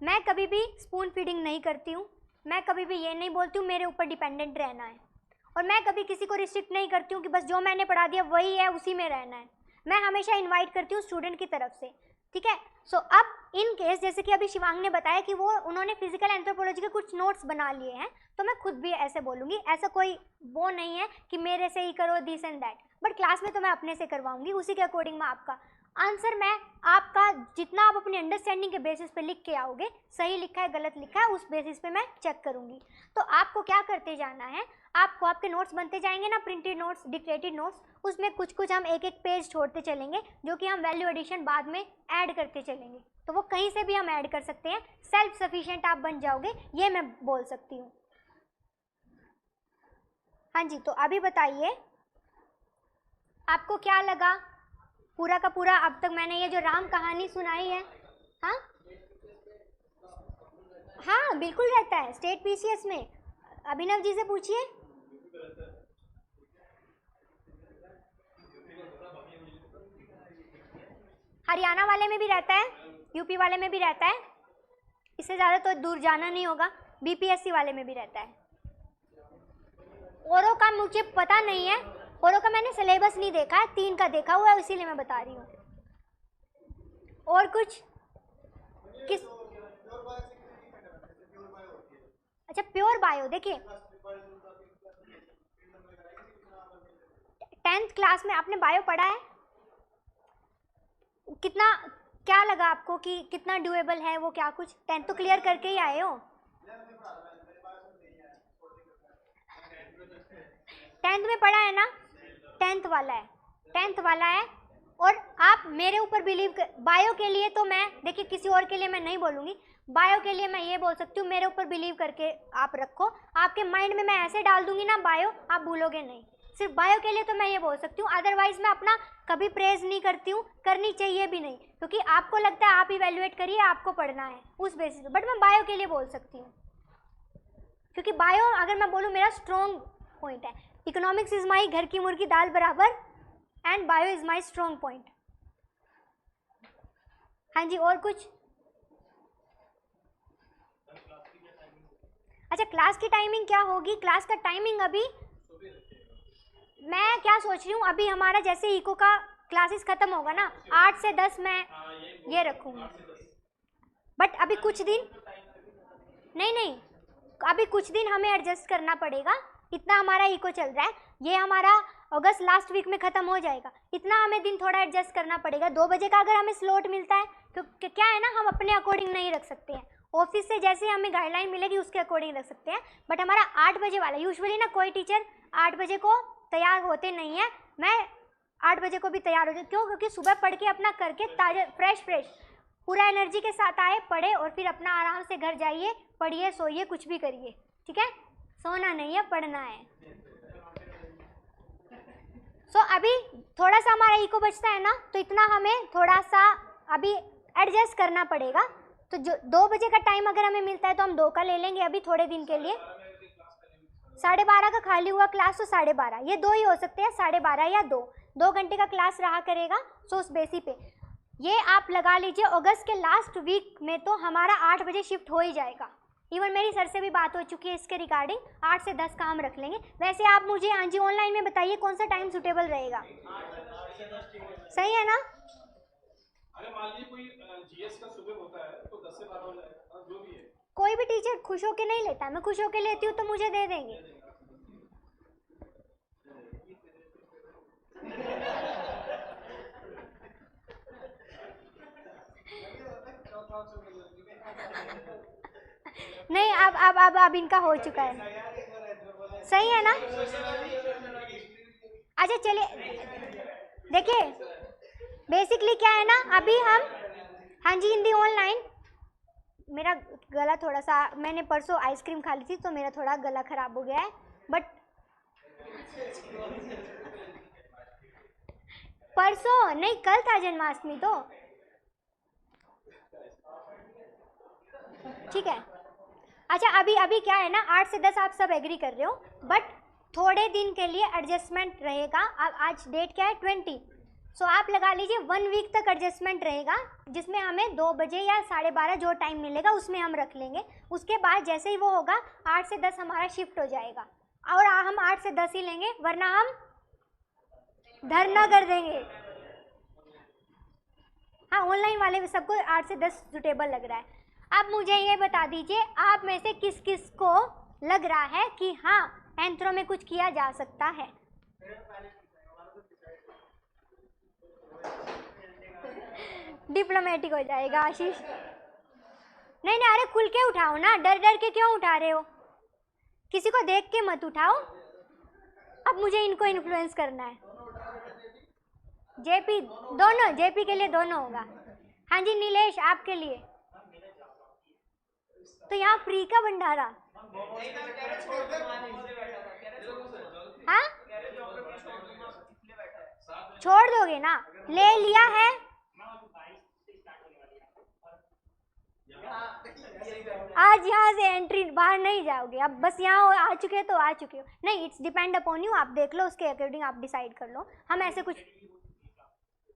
मैं कभी भी स्पून फीडिंग नहीं करती हूँ, मैं कभी भी ये नहीं बोलती हूँ मेरे ऊपर डिपेंडेंट रहना है, और मैं कभी किसी को रिस्ट्रिक्ट नहीं करती हूँ कि बस जो मैंने पढ़ा दिया वही है उसी में रहना है। मैं हमेशा इन्वाइट करती हूँ स्टूडेंट की तरफ से, ठीक है। सो अब इन केस जैसे कि अभी शिवांग ने बताया कि उन्होंने फिजिकल एंथ्रोपोलॉजी के कुछ नोट्स बना लिए हैं, तो मैं खुद भी ऐसे बोलूँगी, ऐसा कोई वो नहीं है कि मेरे से ही करो this and that, but class में तो मैं अपने से करवाऊंगी, उसी के अकॉर्डिंग मैं आपका आंसर, मैं आपका जितना आप अपनी अंडरस्टैंडिंग के बेसिस पे लिख के आओगे, सही लिखा है गलत लिखा है उस बेसिस पे मैं चेक करूँगी। तो आपको क्या करते जाना है, आपको आपके नोट्स बनते जाएंगे ना, प्रिंटेड नोट्स, डिक्टेटेड नोट्स, उसमें कुछ हम एक पेज छोड़ते चलेंगे, जो कि हम वैल्यू एडिशन बाद में ऐड करते चलेंगे, तो वो कहीं से भी हम ऐड कर सकते हैं, सेल्फ सफिशिएंट आप बन जाओगे, ये मैं बोल सकती हूँ। हाँ जी, तो अभी बताइए आपको क्या लगा पूरा का पूरा अब तक मैंने ये जो राम कहानी सुनाई है। हाँ हाँ बिल्कुल रहता है स्टेट पीसीएस में, अभिनव जी से पूछिए। हरियाणा वाले में भी रहता है, यूपी वाले में भी रहता है, इससे ज़्यादा तो दूर जाना नहीं होगा, बीपीएससी वाले में भी रहता है। औरों का मुझे पता नहीं है, औरों का मैंने सिलेबस नहीं देखा है, 3 का देखा हुआ है, इसीलिए मैं बता रही हूँ। और कुछ किस, अच्छा प्योर बायो, देखिए 10th क्लास में आपने बायो पढ़ा है, कितना क्या लगा आपको कि कितना ड्यूएबल है वो, क्या कुछ 10th तो क्लियर करके ही आए हो। 10th में पढ़ा है ना, 10th वाला है और आप मेरे ऊपर बिलीव कर, बायो के लिए तो मैं देखिए किसी और के लिए मैं नहीं बोलूँगी, बायो के लिए मैं ये बोल सकती हूँ, मेरे ऊपर बिलीव करके आप रखो, आपके माइंड में मैं ऐसे डाल दूंगी ना बायो, आप भूलोगे नहीं। सिर्फ बायो के लिए तो मैं ये बोल सकती हूँ, अदरवाइज मैं अपना कभी प्रेज नहीं करती हूँ, करनी चाहिए भी नहीं, क्योंकि आपको लगता है आप इवेल्युएट करिए, आपको पढ़ना है उस बेसिस पे, बट मैं बायो के लिए बोल सकती हूँ, क्योंकि बायो अगर मैं बोलूँ मेरा स्ट्रॉन्ग पॉइंट है। इकोनॉमिक्स इज माई घर की मुर्गी दाल बराबर and bio is my strong point. हाँ जी, और कुछ? अच्छा, क्लास की टाइमिंग क्या होगी? क्लास का टाइमिंग अभी मैं क्या सोच रही हूँ, अभी हमारा जैसे इको का क्लासेस खत्म होगा ना 8 से 10 मैं ये रखूँगी, बट अभी कुछ दिन नहीं, अभी कुछ दिन हमें एडजस्ट करना पड़ेगा, इतना हमारा इको चल रहा है, ये हमारा अगस्त लास्ट वीक में ख़त्म हो जाएगा, इतना हमें दिन थोड़ा एडजस्ट करना पड़ेगा। 2 बजे का अगर हमें स्लॉट मिलता है तो क्या है ना, हम अपने अकॉर्डिंग नहीं रख सकते हैं, ऑफिस से जैसे हमें गाइडलाइन मिलेगी उसके अकॉर्डिंग रख सकते हैं, बट हमारा 8 बजे वाला यूजुअली ना, कोई टीचर 8 बजे को तैयार होते नहीं है, मैं 8 बजे को भी तैयार हो जाती, क्यों? क्योंकि सुबह पढ़ के अपना करके ताज़ा फ्रेश पूरा एनर्जी के साथ आए, पढ़े और फिर अपना आराम से घर जाइए, पढ़िए, सोइए, कुछ भी करिए, ठीक है? सोना नहीं है, पढ़ना है। अभी थोड़ा सा हमारा इको बचता है ना, तो इतना हमें थोड़ा सा अभी एडजस्ट करना पड़ेगा। तो जो 2 बजे का टाइम अगर हमें मिलता है तो हम 2 का ले लेंगे अभी थोड़े दिन के लिए। 12:30 का खाली हुआ क्लास तो 12:30, ये 2 ही हो सकते हैं, 12:30 या 2 घंटे का क्लास रहा करेगा। सो उस बेसिस पे ये आप लगा लीजिए, अगस्त के लास्ट वीक में तो हमारा 8 बजे शिफ्ट हो ही जाएगा। इवन मेरी सर से भी बात हो चुकी है इसके रिगार्डिंग, 8 से 10 का हम रख लेंगे। वैसे आप मुझे हाँ जी ऑनलाइन में बताइए कौन सा टाइम सुटेबल रहेगा, सही है ना? अगर मान लीजिए कोई जीएस का सुबह होता है तो 10 से 12 हो जाएगा, जो भी है। कोई भी टीचर खुश होके नहीं लेता है, मैं खुश होके लेती हूँ तो मुझे दे देंगे। नहीं, अब इनका हो चुका है, सही है ना? अच्छा चलिए, देखिए बेसिकली क्या है ना, अभी हम हाँ जी हिंदी ऑनलाइन, मेरा गला थोड़ा सा, मैंने परसों आइसक्रीम खा ली थी तो मेरा थोड़ा गला खराब हो गया है, बट परसों नहीं, कल था जन्माष्टमी तो ठीक है। अच्छा अभी क्या है ना, 8 से 10 आप सब एग्री कर रहे हो, बट थोड़े दिन के लिए एडजस्टमेंट रहेगा। अब आज डेट क्या है 20, सो आप लगा लीजिए 1 वीक तक एडजस्टमेंट रहेगा, जिसमें हमें 2 बजे या 12:30 जो टाइम मिलेगा उसमें हम रख लेंगे। उसके बाद जैसे ही वो होगा 8 से 10 हमारा शिफ्ट हो जाएगा, और हम 8 से 10 ही लेंगे, वरना हम धरना कर देंगे। हाँ, ऑनलाइन वाले भी सबको 8 से 10 सुटेबल लग रहा है। अब मुझे ये बता दीजिए आप में से किस किस को लग रहा है कि हाँ एंथ्रो में कुछ किया जा सकता है? डिप्लोमेटिक हो जाएगा आशीष। नहीं, अरे खुल के उठाओ ना, डर डर के क्यों उठा रहे हो? किसी को देख के मत उठाओ। अब मुझे इनको इन्फ्लुएंस करना है। जेपी, दोनों, जेपी के लिए दोनों होगा। हाँ जी नीलेश, आपके लिए तो यहाँ फ्री का भंडारा। हाँ, छोड़ दोगे ना? ले लिया है, आज यहाँ से एंट्री, बाहर नहीं जाओगे। अब बस यहाँ आ चुके हो तो आ चुके हो, नहीं, इट्स डिपेंड अपॉन यू। आप देख लो, उसके अकॉर्डिंग आप डिसाइड कर लो। हम ऐसे कुछ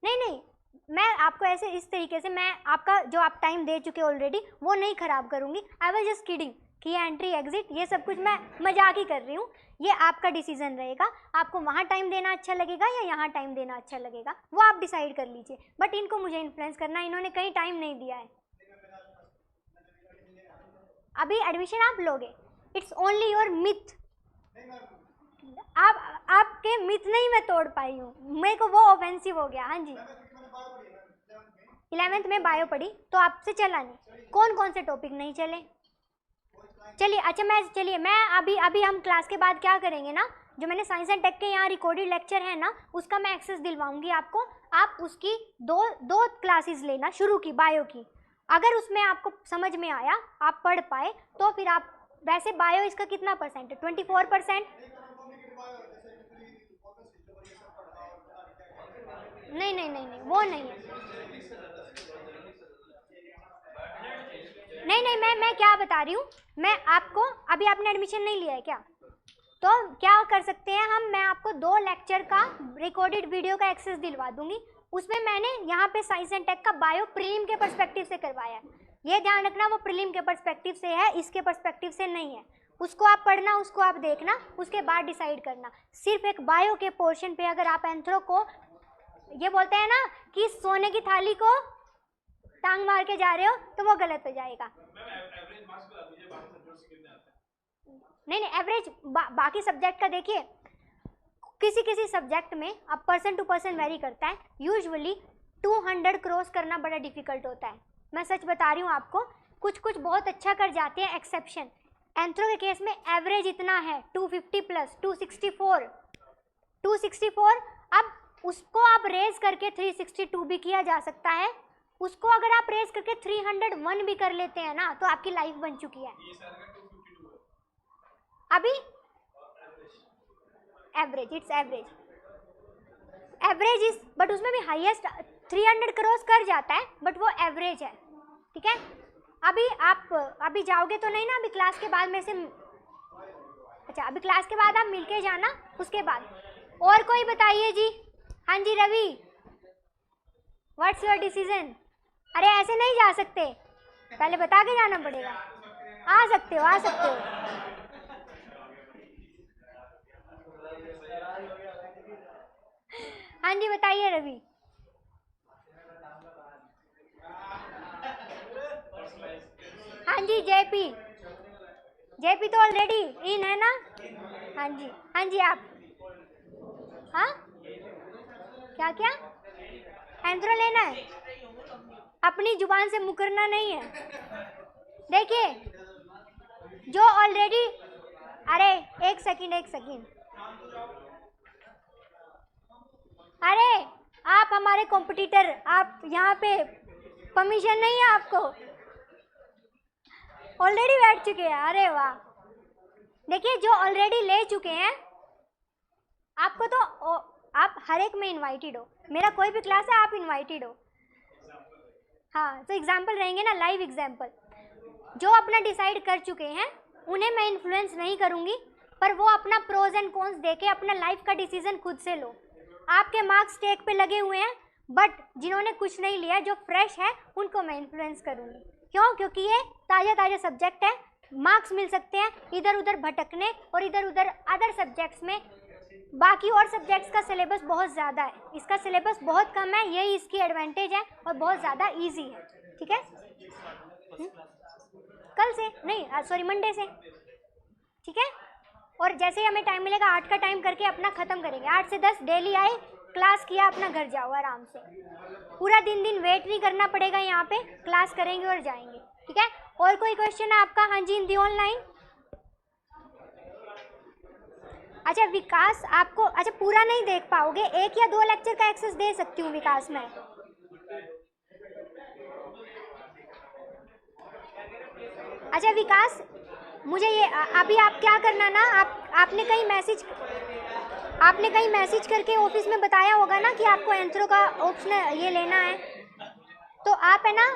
नहीं, मैं आपको ऐसे इस तरीके से, मैं आपका जो आप टाइम दे चुके ऑलरेडी वो नहीं खराब करूँगी। आई वाज जस्ट किडिंग कि ये एंट्री एग्जिट ये सब कुछ मैं मजाक ही कर रही हूँ। ये आपका डिसीजन रहेगा, आपको वहाँ टाइम देना अच्छा लगेगा या यहाँ टाइम देना अच्छा लगेगा, वो आप डिसाइड कर लीजिए। बट इनको मुझे इन्फ्लुएंस करना, इन्होंने कहीं टाइम नहीं दिया है। अभी एडमिशन आप लोगे, इट्स ओनली योर मिथ। आपके मिथ नहीं मैं तोड़ पाई हूँ, मेरे को वो ऑफेंसिव हो गया। हाँ जी, 11th में बायो पढ़ी तो आपसे चला नहीं। कौन कौन से टॉपिक नहीं चले? चलिए, अच्छा मैं अभी हम क्लास के बाद क्या करेंगे ना, जो मैंने साइंस एंड टेक के यहाँ रिकॉर्डेड लेक्चर है ना, उसका मैं एक्सेस दिलवाऊंगी आपको। आप उसकी दो क्लासेस लेना शुरू की बायो की, अगर उसमें आपको समझ में आया, आप पढ़ पाए, तो फिर आप, वैसे बायो इसका कितना परसेंट है, 24%। नहीं नहीं नहीं नहीं, वो नहीं है, नहीं नहीं, मैं क्या बता रही हूँ, मैं आपको, अभी आपने एडमिशन नहीं लिया है क्या, तो क्या कर सकते हैं हम, मैं आपको 2 लेक्चर का रिकॉर्डेड वीडियो का एक्सेस दिलवा दूंगी, उसमें मैंने यहाँ पे साइंस एंड टेक का बायो प्रीलिम के पर्सपेक्टिव से करवाया है, ये ध्यान रखना वो प्रीलिम के पर्सपेक्टिव से है, इसके पर्सपेक्टिव से नहीं है, उसको आप पढ़ना, उसको आप देखना, उसके बाद डिसाइड करना। सिर्फ एक बायो के पोर्शन पे अगर आप एंथ्रो को, ये बोलते हैं ना कि सोने की थाली को टांग मार के जा रहे हो, तो वो गलत हो जाएगा। नहीं नहीं, एवरेज बाकी सब्जेक्ट का देखिए, किसी किसी सब्जेक्ट में अब पर्सन टू पर्सन वेरी करता है, यूजुअली 200 क्रॉस करना बड़ा डिफिकल्ट होता है, मैं सच बता रही हूँ आपको, कुछ कुछ बहुत अच्छा कर जाते हैं, एक्सेप्शन। एंथ्रो के केस में एवरेज इतना है 250 प्लस 264, अब उसको आप रेज करके 362 भी किया जा सकता है, उसको अगर आप रेज करके 301 भी कर लेते हैं ना, तो आपकी लाइफ बन चुकी है। अभी average, it's average is, but उसमें भी हाईएस्ट 300 क्रॉस कर जाता है, बट वो एवरेज है, ठीक है। अभी आप अभी जाओगे तो नहीं ना, अभी क्लास के बाद में से, अच्छा अभी क्लास के बाद आप मिलके जाना, उसके बाद। और कोई बताइए जी, हाँ जी रवि, व्हाट्स योर डिसीजन। अरे ऐसे नहीं जा सकते, पहले बता के जाना पड़ेगा। आ सकते हो, आ सकते हो। हाँ जी बताइए रवि। हाँ जी जेपी तो ऑलरेडी इन है ना। हाँ जी आप, हाँ क्या क्या एंथ्रो लेना है, अपनी जुबान से मुकरना नहीं है। देखिए जो ऑलरेडी, अरे एक सेकंड, अरे आप हमारे कॉम्पिटिटर, आप यहाँ पे परमिशन नहीं है आपको, ऑलरेडी बैठ चुके हैं। अरे वाह, देखिए जो ऑलरेडी ले चुके हैं, आपको तो आप हर एक में इनवाइटेड हो, मेरा कोई भी क्लास है आप इनवाइटेड हो। हाँ तो एग्जाम्पल रहेंगे ना, लाइव एग्जाम्पल। जो अपना डिसाइड कर चुके हैं उन्हें मैं इन्फ्लुएंस नहीं करूँगी, पर वो अपना प्रोज एंड कॉन्स देके अपना लाइफ का डिसीजन खुद से लो। आपके मार्क्स टेक पे लगे हुए हैं, बट जिन्होंने कुछ नहीं लिया, जो फ्रेश है, उनको मैं इन्फ्लुएंस करूँगी। क्यों? क्योंकि ये ताज़ा सब्जेक्ट है, मार्क्स मिल सकते हैं इधर उधर भटकने और इधर उधर अदर सब्जेक्ट्स में। बाकी और सब्जेक्ट्स का सिलेबस बहुत ज़्यादा है, इसका सिलेबस बहुत कम है, यही इसकी एडवांटेज है, और बहुत ज़्यादा इजी है। ठीक है, कल से नहीं, सॉरी मंडे से, ठीक है। और जैसे ही हमें टाइम मिलेगा 8 का टाइम करके अपना ख़त्म करेंगे। 8 से 10 डेली आए, क्लास किया, अपना घर जाओ आराम से। पूरा दिन वेट नहीं करना पड़ेगा, यहाँ पे क्लास करेंगे और जाएंगे। ठीक है, और कोई क्वेश्चन है आपका? हाँ जी, हिंदी ऑनलाइन। अच्छा विकास, आपको अच्छा पूरा नहीं देख पाओगे, 1 या 2 लेक्चर का एक्सेस दे सकती हूँ विकास में। अच्छा विकास, मुझे ये अभी आप क्या करना ना, आपने कहीं मैसेज करके ऑफिस में बताया होगा ना कि आपको एंथ्रो का ऑप्शन ये लेना है, तो आप है ना,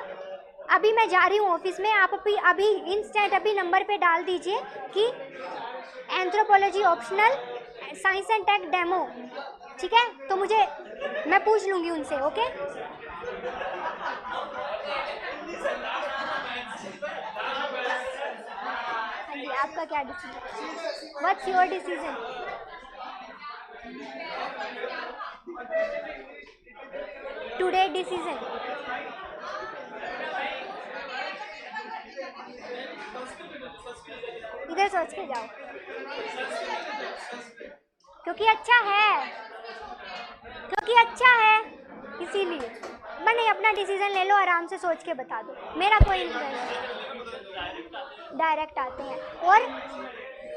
अभी मैं जा रही हूँ ऑफिस में, आप अभी इंस्टेंट अभी नंबर पे डाल दीजिए कि anthropology optional science and tech demo. ठीक है, तो मैं पूछ लूँगी उनसे। ओके, आपका क्या decision? What's your decision? Today decision? इधर सोच के जाओ, क्योंकि अच्छा है इसीलिए। मैं नहीं, अपना डिसीजन ले लो, आराम से सोच के बता दो, मेरा कोई इन्फ्लुएंस नहीं। डायरेक्ट आते हैं, और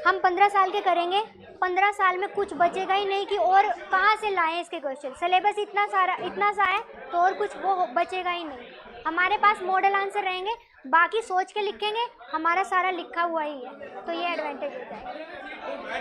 हम 15 साल के करेंगे, 15 साल में कुछ बचेगा ही नहीं कि और कहाँ से लाएं इसके क्वेश्चन। सिलेबस इतना सा है तो और कुछ वो बचेगा ही नहीं। हमारे पास मॉडल आंसर रहेंगे, बाकी सोच के लिखेंगे, हमारा सारा लिखा हुआ ही है, तो ये एडवांटेज हो जाएगा।